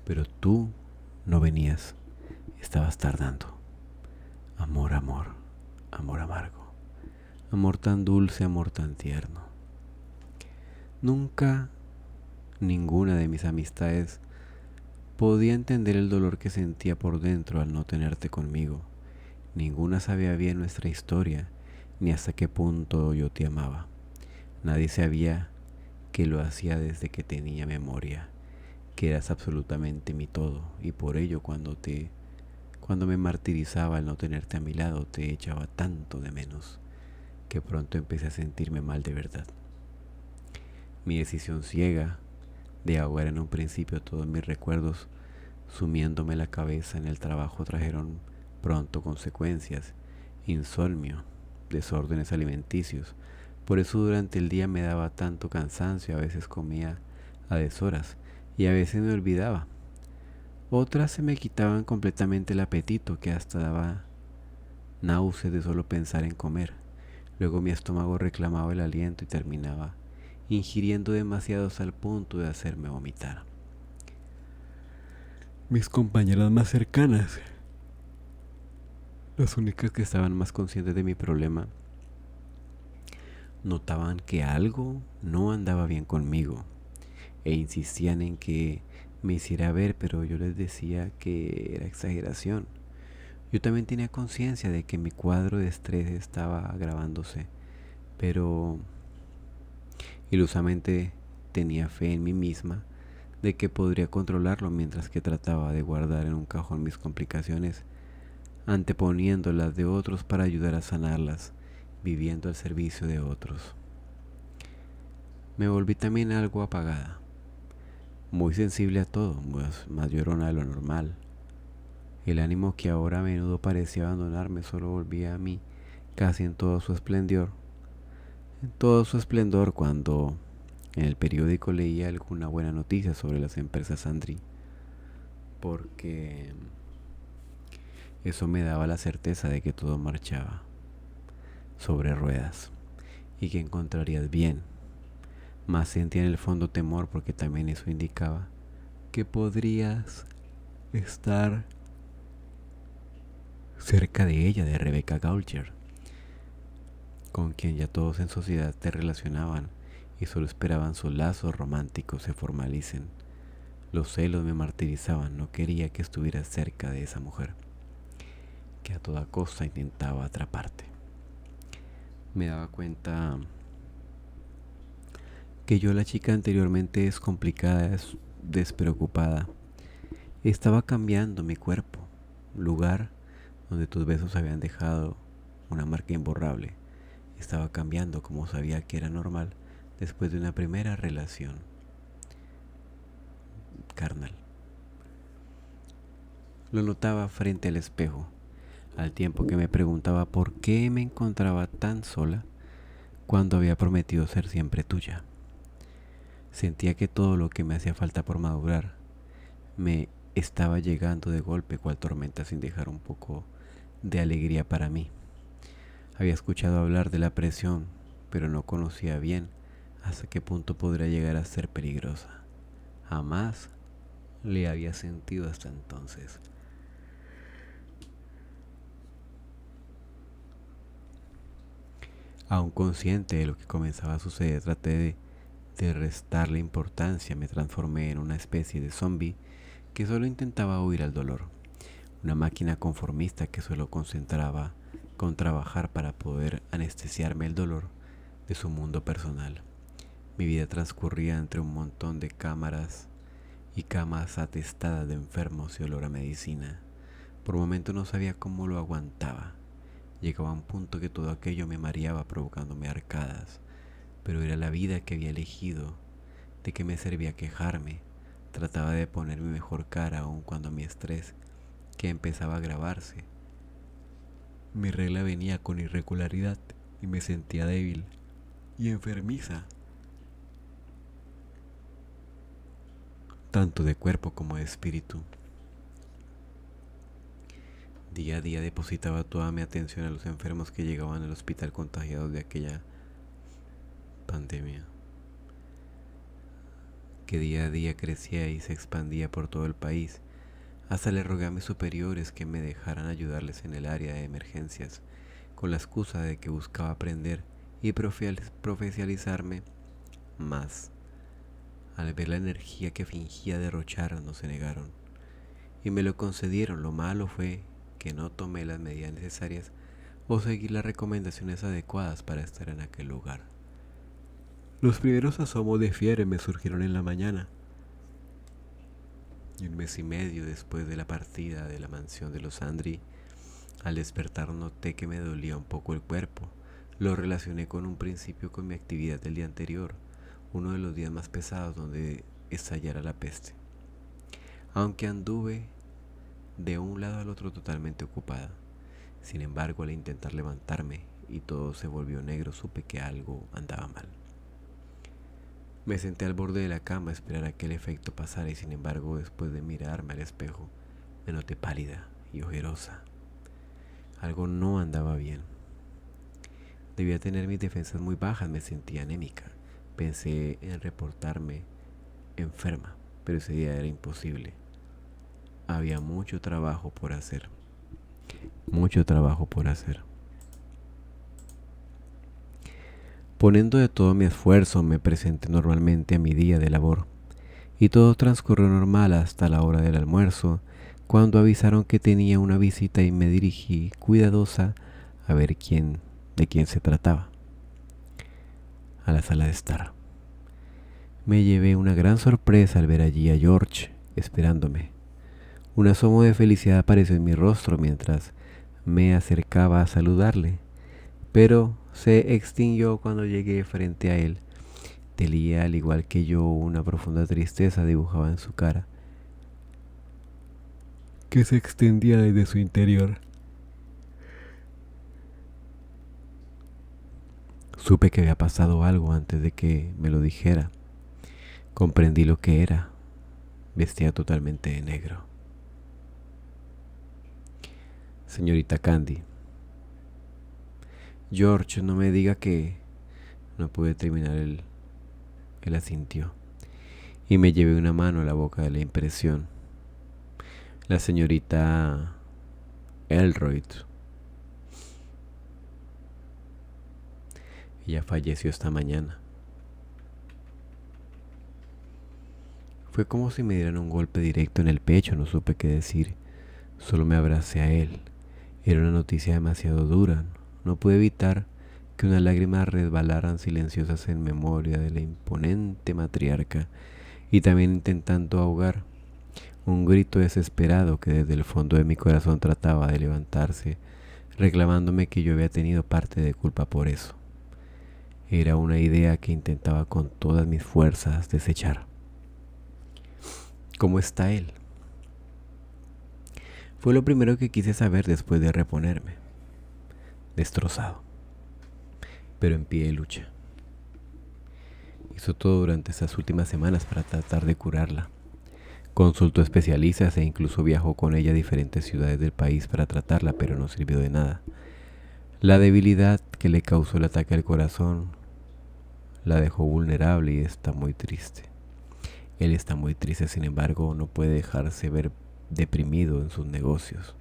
pero tú no venías, estabas tardando. Amor, amor, amor amargo, amor tan dulce, amor tan tierno. Nunca ninguna de mis amistades podía entender el dolor que sentía por dentro al no tenerte conmigo. Ninguna sabía bien nuestra historia, ni hasta qué punto yo te amaba. Nadie sabía que lo hacía desde que tenía memoria, que eras absolutamente mi todo, y por ello cuando me martirizaba al no tenerte a mi lado, te echaba tanto de menos, que pronto empecé a sentirme mal de verdad. Mi decisión ciega de ahogar en un principio todos mis recuerdos, sumiéndome la cabeza en el trabajo, trajeron pronto consecuencias: insomnio, desórdenes alimenticios. Por eso durante el día me daba tanto cansancio, a veces comía a deshoras y a veces me olvidaba. Otras se me quitaban completamente el apetito, que hasta daba náuseas de solo pensar en comer. Luego mi estómago reclamaba el aliento y terminaba ingiriendo demasiados al punto de hacerme vomitar. Mis compañeras más cercanas Las únicas que estaban más conscientes de mi problema notaban que algo no andaba bien conmigo e insistían en que me hiciera ver, pero yo les decía que era exageración. Yo también tenía conciencia de que mi cuadro de estrés estaba agravándose, pero ilusamente tenía fe en mí misma de que podría controlarlo mientras que trataba de guardar en un cajón mis complicaciones, anteponiendo las de otros para ayudar a sanarlas, viviendo al servicio de otros. Me volví también algo apagada, muy sensible a todo, más llorona de lo normal. El ánimo que ahora a menudo parecía abandonarme solo volvía a mí casi en todo su esplendor cuando en el periódico leía alguna buena noticia sobre las empresas Andri, porque eso me daba la certeza de que todo marchaba sobre ruedas y que encontrarías bien. Más sentía en el fondo temor porque también eso indicaba que podrías estar cerca de ella, de Rebecca Gaultier, con quien ya todos en sociedad te relacionaban y solo esperaban sus lazos románticos se formalicen. Los celos me martirizaban, no quería que estuvieras cerca de esa mujer, que a toda costa intentaba atraparte. Me daba cuenta que yo, la chica anteriormente descomplicada, despreocupada, estaba cambiando mi cuerpo, lugar donde tus besos habían dejado una marca imborrable. Estaba cambiando como sabía que era normal después de una primera relación carnal. Lo notaba frente al espejo, al tiempo que me preguntaba por qué me encontraba tan sola cuando había prometido ser siempre tuya. Sentía que todo lo que me hacía falta por madurar me estaba llegando de golpe cual tormenta sin dejar un poco de alegría para mí. Había escuchado hablar de la presión, pero no conocía bien hasta qué punto podría llegar a ser peligrosa. Jamás le había sentido hasta entonces. Aún consciente de lo que comenzaba a suceder, traté de restarle importancia. Me transformé en una especie de zombie que solo intentaba huir al dolor. Una máquina conformista que solo concentraba con trabajar para poder anestesiarme el dolor de su mundo personal. Mi vida transcurría entre un montón de cámaras y camas atestadas de enfermos y olor a medicina. Por momentos no sabía cómo lo aguantaba. Llegaba a un punto que todo aquello me mareaba provocándome arcadas, pero era la vida que había elegido. ¿De qué me servía quejarme? Trataba de poner mi mejor cara aun cuando mi estrés, que empezaba a agravarse. Mi regla venía con irregularidad y me sentía débil y enfermiza, tanto de cuerpo como de espíritu. Día a día depositaba toda mi atención a los enfermos que llegaban al hospital contagiados de aquella pandemia, que día a día crecía y se expandía por todo el país. Hasta le rogué a mis superiores que me dejaran ayudarles en el área de emergencias, con la excusa de que buscaba aprender y profesionalizarme más. Al ver la energía que fingía derrochar, no se negaron y me lo concedieron. Lo malo fue que no tomé las medidas necesarias o seguí las recomendaciones adecuadas para estar en aquel lugar. Los primeros asomos de fiebre me surgieron en la mañana, y un mes y medio después de la partida de la mansión de los Andri, al despertar noté que me dolía un poco el cuerpo. Lo relacioné con un principio con mi actividad del día anterior, uno de los días más pesados donde estallara la peste. Aunque anduve de un lado al otro totalmente ocupada. Sin embargo, al intentar levantarme y todo se volvió negro, supe que algo andaba mal. Me senté al borde de la cama a esperar a que el efecto pasara y sin embargo, después de mirarme al espejo, me noté pálida y ojerosa. Algo no andaba bien. Debía tener mis defensas muy bajas, me sentía anémica. Pensé en reportarme enferma, pero ese día era imposible. Había mucho trabajo por hacer. mucho trabajo por hacer. Poniendo de todo mi esfuerzo, me presenté normalmente a mi día de labor, y todo transcurrió normal hasta la hora del almuerzo, cuando avisaron que tenía una visita y me dirigí cuidadosa a ver de quién se trataba, a la sala de estar. Me llevé una gran sorpresa al ver allí a George esperándome. Un asomo de felicidad apareció en mi rostro mientras me acercaba a saludarle, pero se extinguió cuando llegué frente a él. Tenía, al igual que yo, una profunda tristeza dibujada en su cara, que se extendía desde su interior. Supe que había pasado algo antes de que me lo dijera. Comprendí lo que era. Vestía totalmente de negro. Señorita Candy. George, no me diga que no pude terminar el... Él asintió y me llevé una mano a la boca de la impresión. La señorita Elroyd. Ella falleció esta mañana. Fue como si me dieran un golpe directo en el pecho, no supe qué decir. Solo me abracé a él. Era una noticia demasiado dura. No pude evitar que unas lágrimas resbalaran silenciosas en memoria de la imponente matriarca, y también intentando ahogar un grito desesperado que desde el fondo de mi corazón trataba de levantarse, reclamándome que yo había tenido parte de culpa por eso. Era una idea que intentaba con todas mis fuerzas desechar. ¿Cómo está él? Fue lo primero que quise saber después de reponerme. Destrozado, pero en pie de lucha. Hizo todo durante esas últimas semanas para tratar de curarla. Consultó especialistas e incluso viajó con ella a diferentes ciudades del país para tratarla, pero no sirvió de nada. La debilidad que le causó el ataque al corazón la dejó vulnerable y está muy triste. Él está muy triste, sin embargo, no puede dejarse ver deprimido en sus negocios.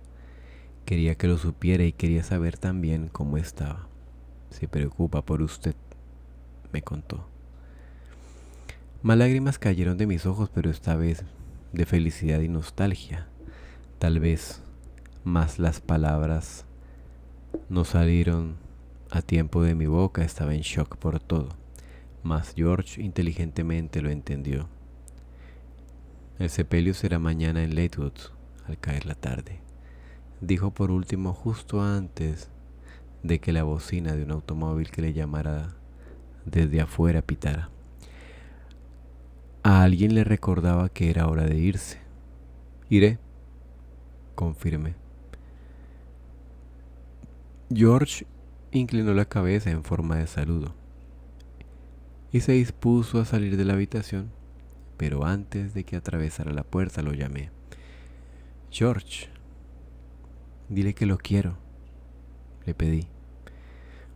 Quería que lo supiera y quería saber también cómo estaba. Se preocupa por usted, me contó. Más lágrimas cayeron de mis ojos, pero esta vez de felicidad y nostalgia. Tal vez más las palabras no salieron a tiempo de mi boca, estaba en shock por todo. Mas George inteligentemente lo entendió. El sepelio será mañana en Lakewood, al caer la tarde, dijo por último justo antes de que la bocina de un automóvil que le llamara desde afuera pitara. A alguien le recordaba que era hora de irse. Iré, confirmé. George inclinó la cabeza en forma de saludo y se dispuso a salir de la habitación, pero antes de que atravesara la puerta lo llamé. George, dile que lo quiero, le pedí.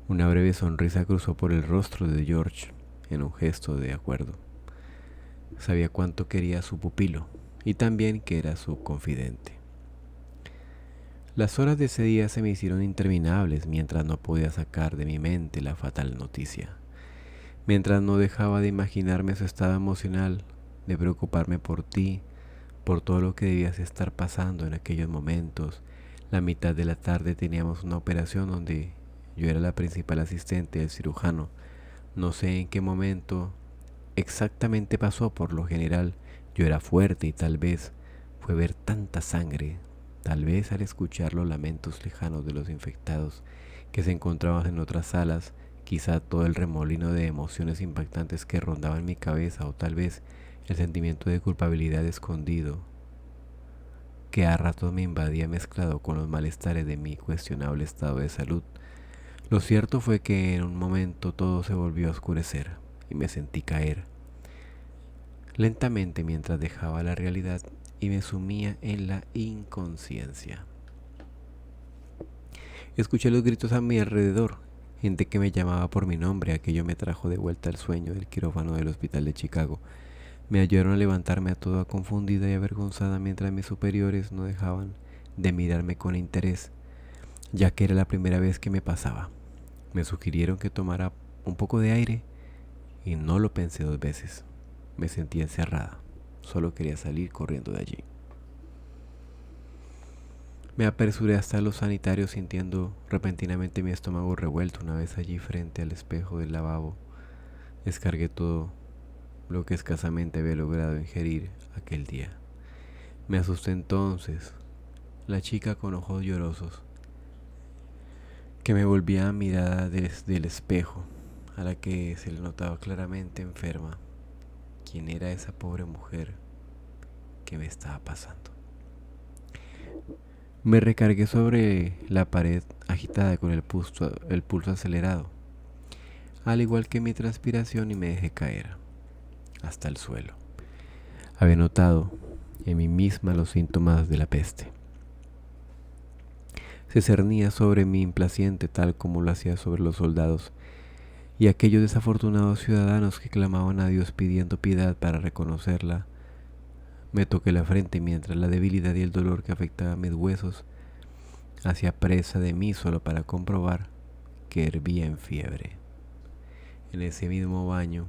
Una breve sonrisa cruzó por el rostro de George en un gesto de acuerdo. Sabía cuánto quería a su pupilo y también que era su confidente. Las horas de ese día se me hicieron interminables mientras no podía sacar de mi mente la fatal noticia. Mientras no dejaba de imaginarme su estado emocional, de preocuparme por ti, por todo lo que debías estar pasando en aquellos momentos. La mitad de la tarde teníamos una operación donde yo era la principal asistente del cirujano. No sé en qué momento exactamente pasó. Por lo general yo era fuerte y tal vez fue ver tanta sangre, tal vez al escuchar los lamentos lejanos de los infectados que se encontraban en otras salas, quizá todo el remolino de emociones impactantes que rondaban en mi cabeza, o tal vez el sentimiento de culpabilidad escondido que a ratos me invadía mezclado con los malestares de mi cuestionable estado de salud. Lo cierto fue que en un momento todo se volvió a oscurecer y me sentí caer lentamente mientras dejaba la realidad y me sumía en la inconsciencia. Escuché los gritos a mi alrededor, gente que me llamaba por mi nombre. Aquello me trajo de vuelta al sueño del quirófano del hospital de Chicago. Me ayudaron a levantarme a toda confundida y avergonzada mientras mis superiores no dejaban de mirarme con interés. ya que era la primera vez que me pasaba. Me sugirieron que tomara un poco de aire y no lo pensé dos veces. Me sentía encerrada. Solo quería salir corriendo de allí. Me apresuré hasta los sanitarios sintiendo repentinamente mi estómago revuelto. Una vez allí frente al espejo del lavabo, descargué todo lo que escasamente había logrado ingerir aquel día. Me asusté entonces. La chica con ojos llorosos, que me volvía a mirar desde el espejo, a la que se le notaba claramente enferma. ¿Quién era esa pobre mujer? ¿Qué me estaba pasando? Me recargué sobre la pared agitada con el pulso acelerado, al igual que mi transpiración, y me dejé caer hasta el suelo. Había notado en mí misma los síntomas de la peste. Se cernía sobre mí implaciente tal como lo hacía sobre los soldados y aquellos desafortunados ciudadanos que clamaban a Dios pidiendo piedad para reconocerla. Me toqué la frente mientras la debilidad y el dolor que afectaba mis huesos hacía presa de mí solo para comprobar que hervía en fiebre. En ese mismo baño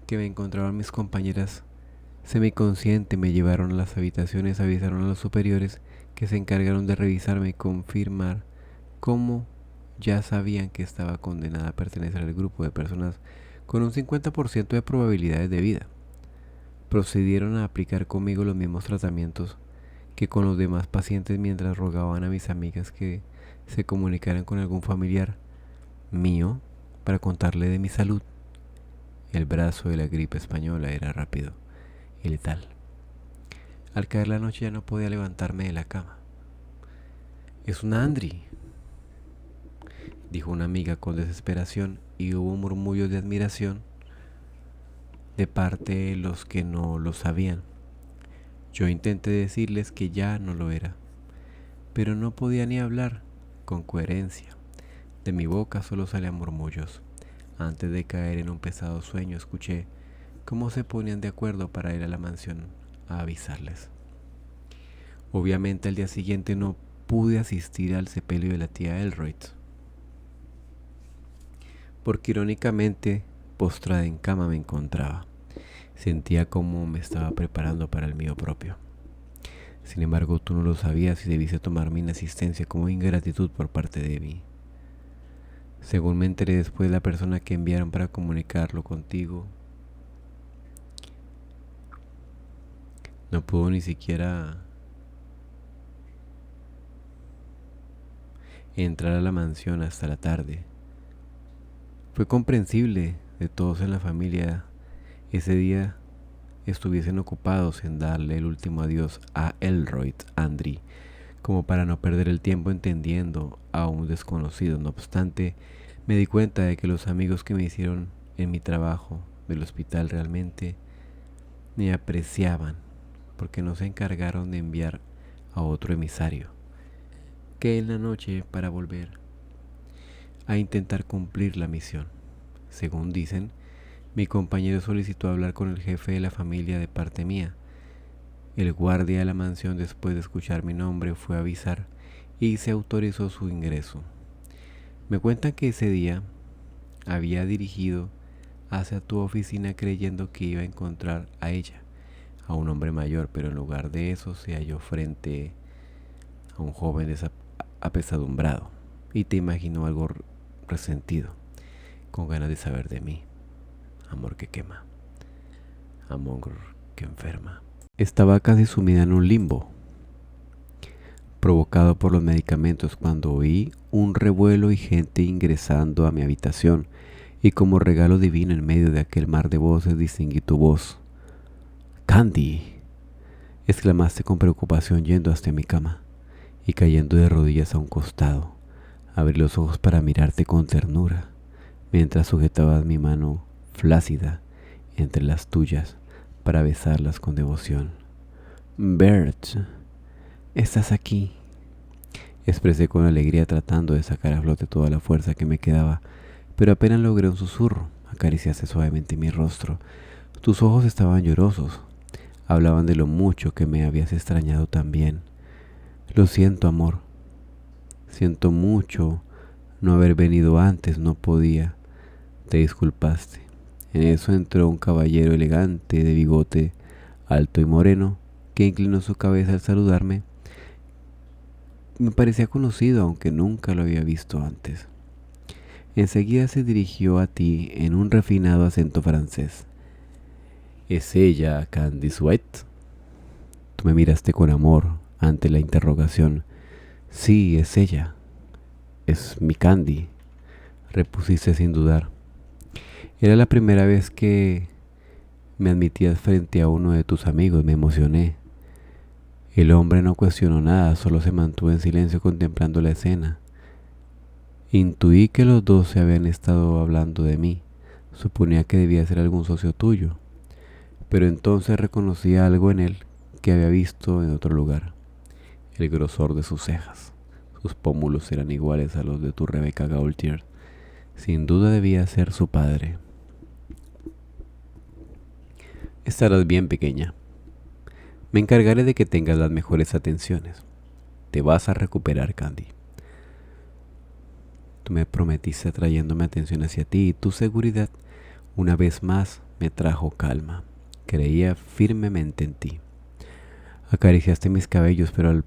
que me encontraban mis compañeras, semiconsciente, me llevaron a las habitaciones, avisaron a los superiores que se encargaron de revisarme y confirmar cómo ya sabían que estaba condenada a pertenecer al grupo de personas con un 50% de probabilidades de vida. Procedieron a aplicar conmigo los mismos tratamientos que con los demás pacientes mientras rogaban a mis amigas que se comunicaran con algún familiar mío para contarle de mi salud. El brazo de la gripe española era rápido y letal. Al caer la noche ya no podía levantarme de la cama. «Es una Andri», dijo una amiga con desesperación, y hubo murmullos de admiración de parte de los que no lo sabían. Yo intenté decirles que ya no lo era, pero no podía ni hablar con coherencia. De mi boca solo salían murmullos. Antes de caer en un pesado sueño, escuché cómo se ponían de acuerdo para ir a la mansión a avisarles. Obviamente al día siguiente no pude asistir al sepelio de la tía Elroyd, porque irónicamente postrada en cama me encontraba. Sentía como me estaba preparando para el mío propio. Sin embargo, tú no lo sabías y debiste tomar mi inasistencia como ingratitud por parte de mí. Según me enteré después, la persona que enviaron para comunicarlo contigo no pudo ni siquiera entrar a la mansión hasta la tarde. Fue comprensible de todos en la familia ese día estuviesen ocupados en darle el último adiós a Elroyd Andri, como para no perder el tiempo entendiendo a un desconocido. No obstante, me di cuenta de que los amigos que me hicieron en mi trabajo del hospital realmente me apreciaban, porque no se encargaron de enviar a otro emisario, que en la noche para volver a intentar cumplir la misión. Según dicen, mi compañero solicitó hablar con el jefe de la familia de parte mía. El guardia de la mansión, después de escuchar mi nombre, fue a avisar y se autorizó su ingreso. Me cuentan que ese día había dirigido hacia tu oficina creyendo que iba a encontrar a ella, a un hombre mayor, pero en lugar de eso se halló frente a un joven apesadumbrado y te imaginó algo resentido, con ganas de saber de mí. Amor que quema, amor que enferma. Estaba casi sumida en un limbo, provocado por los medicamentos, cuando oí un revuelo y gente ingresando a mi habitación, y como regalo divino en medio de aquel mar de voces distinguí tu voz. «Candy», exclamaste con preocupación yendo hasta mi cama y cayendo de rodillas a un costado. Abrí los ojos para mirarte con ternura, mientras sujetabas mi mano flácida entre las tuyas para besarlas con devoción. «Bert, estás aquí», expresé con alegría, tratando de sacar a flote toda la fuerza que me quedaba, pero apenas logré un susurro. Acariciaste suavemente mi rostro. Tus ojos estaban llorosos, hablaban de lo mucho que me habías extrañado también. Lo siento, amor. Siento mucho no haber venido antes, no podía. Te disculpaste. En eso entró un caballero elegante, de bigote alto y moreno, que inclinó su cabeza al saludarme. Me parecía conocido, aunque nunca lo había visto antes. Enseguida se dirigió a ti en un refinado acento francés. ¿Es ella Candice White? Tú me miraste con amor ante la interrogación. Sí, es ella. Es mi Candy, repusiste sin dudar. Era la primera vez que me admitías frente a uno de tus amigos. Me emocioné. El hombre no cuestionó nada, solo se mantuvo en silencio contemplando la escena. Intuí que los dos se habían estado hablando de mí. Suponía que debía ser algún socio tuyo, pero entonces reconocí algo en él que había visto en otro lugar. El grosor de sus cejas. Sus pómulos eran iguales a los de tu Rebecca Gaultier. Sin duda debía ser su padre. Estarás bien, pequeña. Me encargaré de que tengas las mejores atenciones. Te vas a recuperar, Candy. Tú me prometiste atrayéndome atención hacia ti y tu seguridad, una vez más, me trajo calma. Creía firmemente en ti. Acariciaste mis cabellos, pero al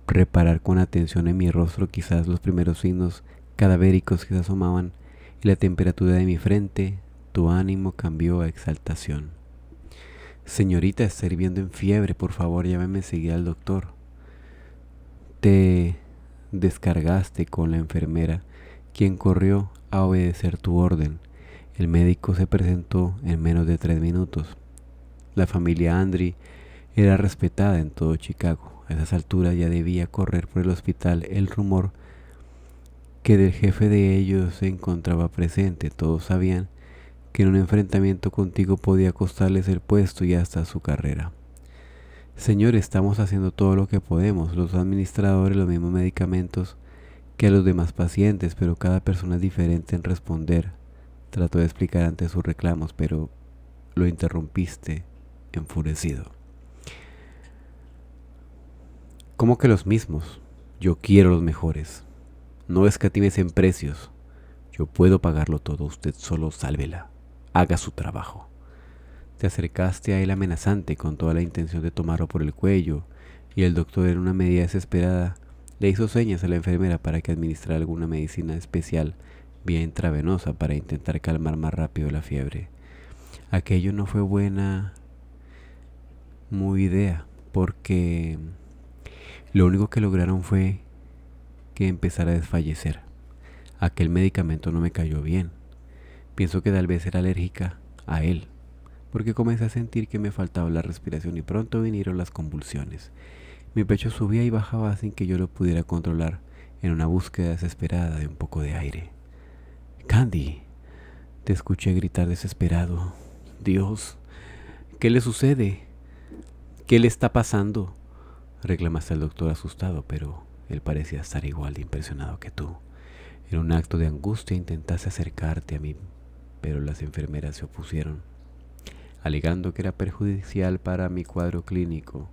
reparar con atención en mi rostro, quizás los primeros signos cadavéricos que se asomaban y la temperatura de mi frente, tu ánimo cambió a exaltación. Señorita, está hirviendo en fiebre, por favor, llámeme enseguida al doctor. Te descargaste con la enfermera, quien corrió a obedecer tu orden. El médico se presentó en menos de 3 minutos. La familia Andry era respetada en todo Chicago. A esas alturas ya debía correr por el hospital el rumor que del jefe de ellos se encontraba presente. Todos sabían que en un enfrentamiento contigo podía costarles el puesto y hasta su carrera. Señor, estamos haciendo todo lo que podemos, los administradores, los mismos medicamentos que a los demás pacientes, pero cada persona es diferente en responder. Trató de explicar ante sus reclamos, pero lo interrumpiste, enfurecido. ¿Cómo que los mismos? Yo quiero los mejores. No escatimes en precios. Yo puedo pagarlo todo, usted solo sálvela. Haga su trabajo. Te acercaste a él amenazante con toda la intención de tomarlo por el cuello, y el doctor, en una medida desesperada, le hizo señas a la enfermera para que administrara alguna medicina especial vía intravenosa para intentar calmar más rápido la fiebre. Aquello no fue muy idea, porque lo único que lograron fue que empezara a desfallecer. Aquel medicamento no me cayó bien. Pienso que tal vez era alérgica a él, porque comencé a sentir que me faltaba la respiración y pronto vinieron las convulsiones. Mi pecho subía y bajaba sin que yo lo pudiera controlar, en una búsqueda desesperada de un poco de aire. Candy, te escuché gritar desesperado. Dios, ¿qué le sucede? ¿Qué le está pasando? Reclamaste al doctor asustado, pero él parecía estar igual de impresionado que tú. En un acto de angustia intentaste acercarte a mí, pero las enfermeras se opusieron, alegando que era perjudicial para mi cuadro clínico.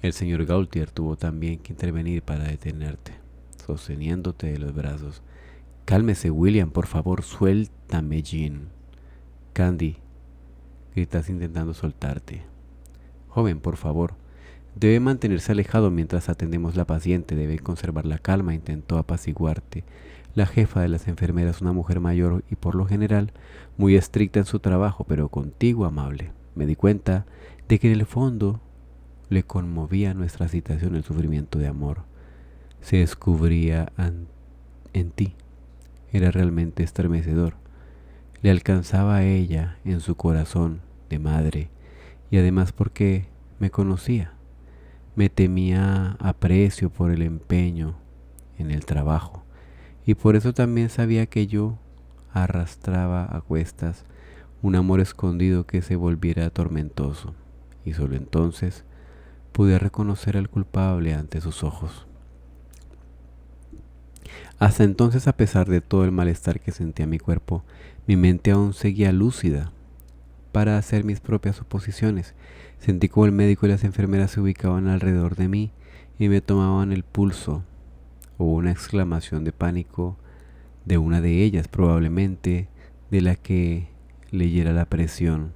El señor Gaultier tuvo también que intervenir para detenerte, sosteniéndote de los brazos. Cálmese, William, por favor, suéltame, Jean. Candy, gritas intentando soltarte. Joven, por favor, debe mantenerse alejado mientras atendemos la paciente, debe conservar la calma, intentó apaciguarte. La jefa de las enfermeras, una mujer mayor y por lo general muy estricta en su trabajo, pero contigo amable. Me di cuenta de que en el fondo le conmovía nuestra situación, el sufrimiento de amor. Se descubría en ti. Era realmente estremecedor. Le alcanzaba a ella en su corazón de madre, y además porque me conocía. Me temía aprecio por el empeño en el trabajo, y por eso también sabía que yo arrastraba a cuestas un amor escondido que se volviera tormentoso, y solo entonces pude reconocer al culpable ante sus ojos. Hasta entonces, a pesar de todo el malestar que sentía mi cuerpo, mi mente aún seguía lúcida para hacer mis propias suposiciones. Sentí como el médico y las enfermeras se ubicaban alrededor de mí y me tomaban el pulso. Hubo una exclamación de pánico de una de ellas, probablemente de la que leyera la presión.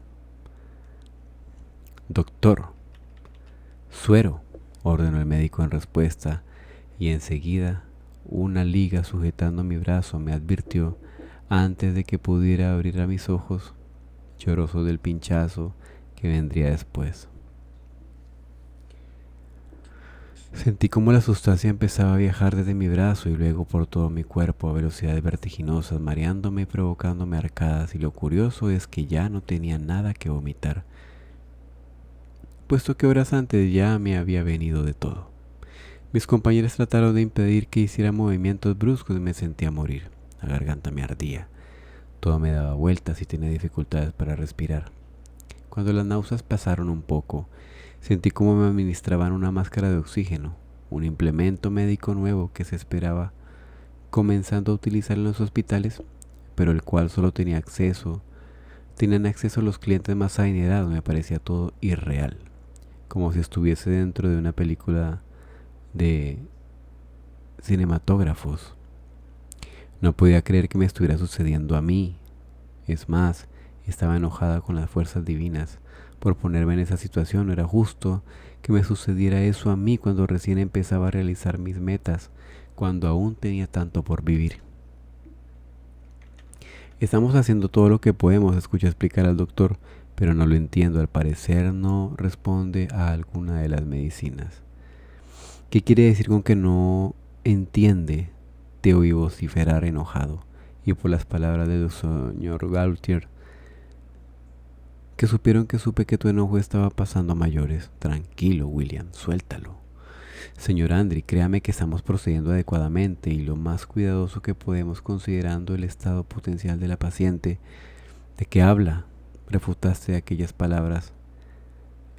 «Doctor, suero», ordenó el médico en respuesta, y enseguida una liga sujetando mi brazo me advirtió, antes de que pudiera abrir a mis ojos, lloroso del pinchazo que vendría después. Sentí como la sustancia empezaba a viajar desde mi brazo y luego por todo mi cuerpo a velocidades vertiginosas, mareándome y provocándome arcadas, y lo curioso es que ya no tenía nada que vomitar, puesto que horas antes ya me había venido de todo. Mis compañeros trataron de impedir que hiciera movimientos bruscos y me sentía morir. La garganta me ardía, todo me daba vueltas y tenía dificultades para respirar. Cuando las náuseas pasaron un poco, sentí como me administraban una máscara de oxígeno, un implemento médico nuevo que se esperaba comenzando a utilizar en los hospitales, pero el cual solo tenían acceso los clientes más adinerados. Me parecía todo irreal, como si estuviese dentro de una película de cinematógrafos. No podía creer que me estuviera sucediendo a mí. Es más, estaba enojada con las fuerzas divinas por ponerme en esa situación. No era justo que me sucediera eso a mí cuando recién empezaba a realizar mis metas, cuando aún tenía tanto por vivir. «Estamos haciendo todo lo que podemos», escuché explicar al doctor, «pero no lo entiendo. Al parecer no responde a alguna de las medicinas». «¿Qué quiere decir con que no entiende?», te oí vociferar enojado, y por las palabras del señor Gaultier, que supieron que supe que tu enojo estaba pasando a mayores. «Tranquilo, William, suéltalo. Señor Andry, créame que estamos procediendo adecuadamente y lo más cuidadoso que podemos, considerando el estado potencial de la paciente». «¿De qué habla?», refutaste aquellas palabras.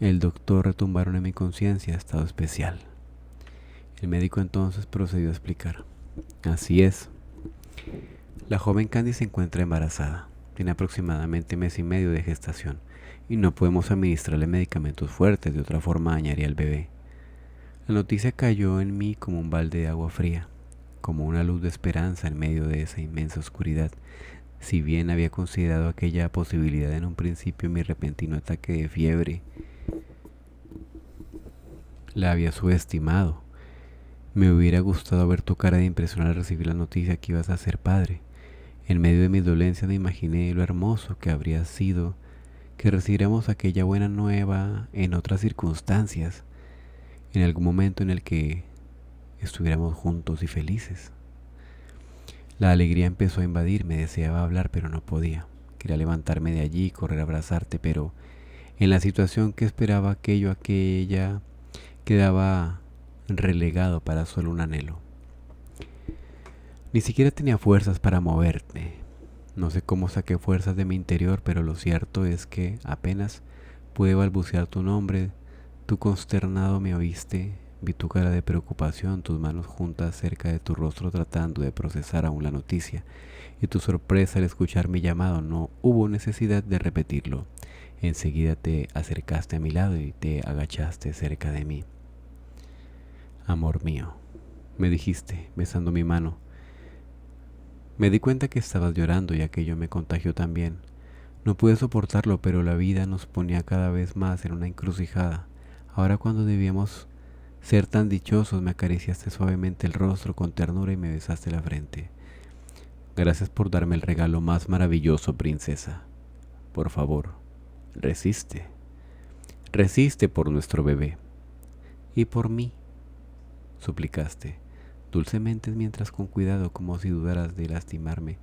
El doctor retumbaron en mi conciencia. «Estado especial». El médico entonces procedió a explicar. «Así es. La joven Candy se encuentra embarazada. Tiene aproximadamente mes y medio de gestación y no podemos administrarle medicamentos fuertes, de otra forma dañaría al bebé». La noticia cayó en mí como un balde de agua fría, como una luz de esperanza en medio de esa inmensa oscuridad. Si bien había considerado aquella posibilidad en un principio, mi repentino ataque de fiebre la había subestimado. Me hubiera gustado ver tu cara de impresión al recibir la noticia que ibas a ser padre. En medio de mis dolencias me imaginé lo hermoso que habría sido que recibiéramos aquella buena nueva en otras circunstancias, en algún momento en el que estuviéramos juntos y felices. La alegría empezó a invadirme. Deseaba hablar, pero no podía. Quería levantarme de allí y correr a abrazarte, pero en la situación que esperaba aquella quedaba relegado para solo un anhelo. Ni siquiera tenía fuerzas para moverme. No sé cómo saqué fuerzas de mi interior, pero lo cierto es que apenas pude balbucear tu nombre. Tú consternado me oíste. Vi tu cara de preocupación, tus manos juntas cerca de tu rostro tratando de procesar aún la noticia, y tu sorpresa al escuchar mi llamado. No hubo necesidad de repetirlo. Enseguida te acercaste a mi lado y te agachaste cerca de mí. «Amor mío», me dijiste, besando mi mano. Me di cuenta que estabas llorando y aquello me contagió también. No pude soportarlo, pero la vida nos ponía cada vez más en una encrucijada. Ahora, cuando debíamos ser tan dichosos, me acariciaste suavemente el rostro con ternura y me besaste la frente. «Gracias por darme el regalo más maravilloso, princesa. Por favor, resiste. Resiste por nuestro bebé. Y por mí», suplicaste dulcemente, mientras con cuidado, como si dudaras de lastimarme,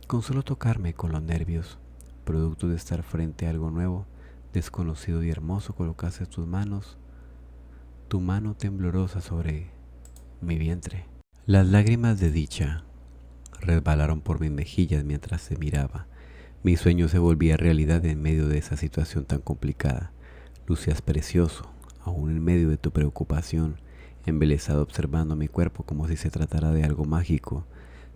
con solo tocarme con los nervios, producto de estar frente a algo nuevo, desconocido y hermoso, colocaste tu mano temblorosa sobre mi vientre. Las lágrimas de dicha resbalaron por mis mejillas mientras se miraba. Mi sueño se volvía realidad en medio de esa situación tan complicada. Lucías precioso, aún en medio de tu preocupación, embelesado observando mi cuerpo como si se tratara de algo mágico,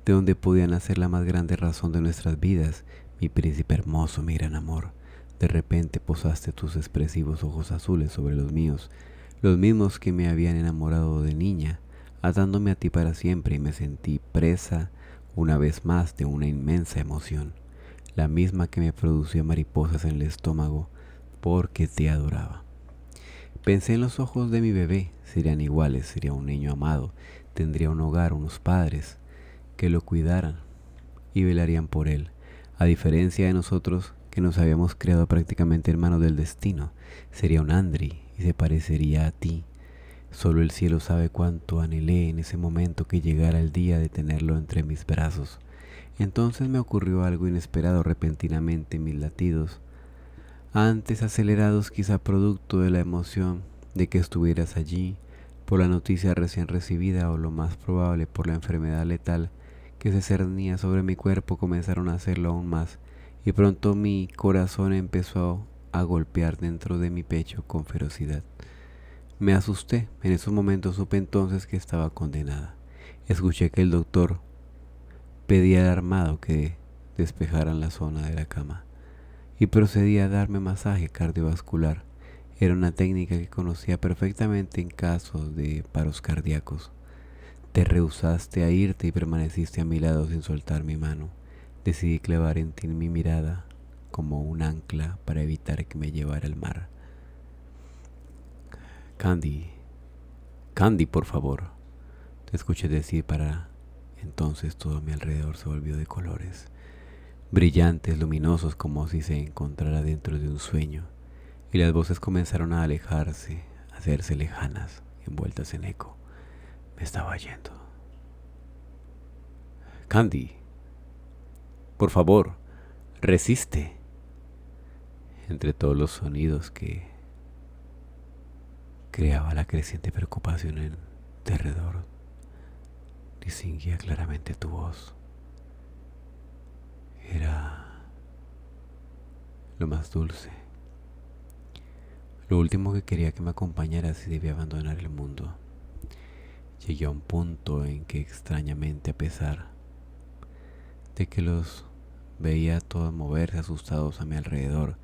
de donde podía nacer la más grande razón de nuestras vidas. Mi príncipe hermoso, mi gran amor. De repente posaste tus expresivos ojos azules sobre los míos, los mismos que me habían enamorado de niña, atándome a ti para siempre, y me sentí presa una vez más de una inmensa emoción, la misma que me producía mariposas en el estómago porque te adoraba. Pensé en los ojos de mi bebé, serían iguales, sería un niño amado, tendría un hogar, unos padres que lo cuidaran y velarían por él, a diferencia de nosotros que nos habíamos creado prácticamente hermanos del destino. Sería un Andri y se parecería a ti. Solo el cielo sabe cuánto anhelé en ese momento que llegara el día de tenerlo entre mis brazos. Entonces me ocurrió algo inesperado repentinamente. Mis latidos, antes acelerados quizá producto de la emoción de que estuvieras allí, por la noticia recién recibida o lo más probable por la enfermedad letal que se cernía sobre mi cuerpo, comenzaron a hacerlo aún más, y pronto mi corazón empezó a golpear dentro de mi pecho con ferocidad. Me asusté. En esos momentos supe entonces que estaba condenada. Escuché que el doctor pedía alarmado que despejaran la zona de la cama y procedía a darme masaje cardiovascular. Era una técnica que conocía perfectamente en casos de paros cardíacos. Te rehusaste a irte y permaneciste a mi lado sin soltar mi mano. Decidí clavar en ti mi mirada como un ancla para evitar que me llevara al mar. Candy, Candy, por favor, te escuché decir. Para entonces todo a mi alrededor se volvió de colores, brillantes, luminosos, como si se encontrara dentro de un sueño, y las voces comenzaron a alejarse, a hacerse lejanas, envueltas en eco. Me estaba yendo. Candy, por favor, resiste. Entre todos los sonidos que creaba la creciente preocupación en derredor, distinguía claramente tu voz. Era lo más dulce, lo último que quería que me acompañara si debía abandonar el mundo. Llegué a un punto en que extrañamente, a pesar de que los veía a todos moverse asustados a mi alrededor,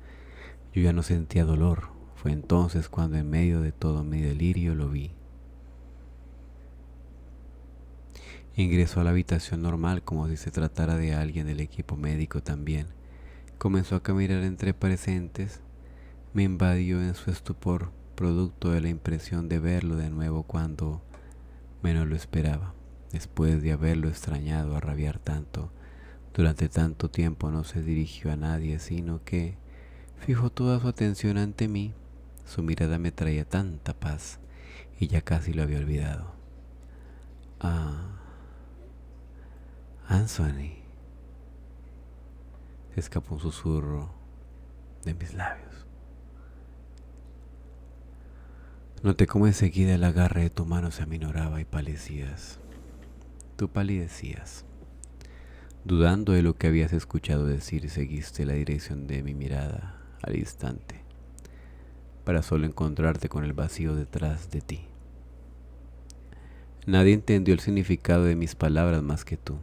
yo ya no sentía dolor. Fue entonces cuando en medio de todo mi delirio lo vi. Ingresó a la habitación normal como si se tratara de alguien del equipo médico también. Comenzó a caminar entre presentes. Me invadió en su estupor, producto de la impresión de verlo de nuevo cuando menos lo esperaba. Después de haberlo extrañado a rabiar tanto, durante tanto tiempo no se dirigió a nadie, sino que fijó toda su atención ante mí. Su mirada me traía tanta paz y ya casi lo había olvidado. Ah, Anthony, se escapó un susurro de mis labios. Noté cómo enseguida el agarre de tu mano se aminoraba y palidecías. Tú palidecías. Dudando de lo que habías escuchado decir, seguiste la dirección de mi mirada al instante, para solo encontrarte con el vacío detrás de ti. Nadie entendió el significado de mis palabras más que tú.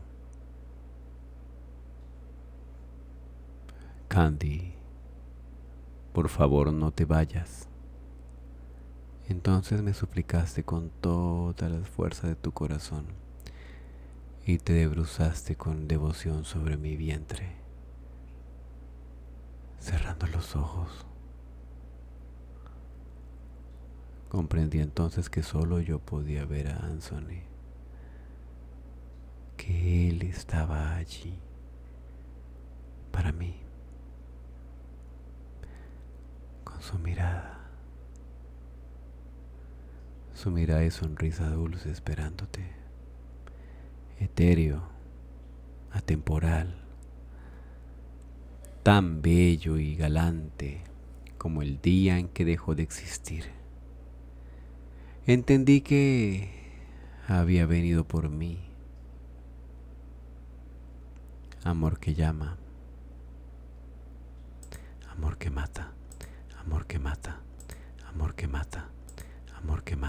Candy, por favor no te vayas. Entonces me suplicaste con todas las fuerzas de tu corazón y te debruzaste con devoción sobre mi vientre, cerrando los ojos. Comprendí entonces que solo yo podía ver a Anthony, que él estaba allí para mí, con su mirada y sonrisa dulce esperándote, etéreo, atemporal, tan bello y galante como el día en que dejó de existir. Entendí que había venido por mí. Amor que llama, amor que mata, amor que mata, amor que mata, amor que mata.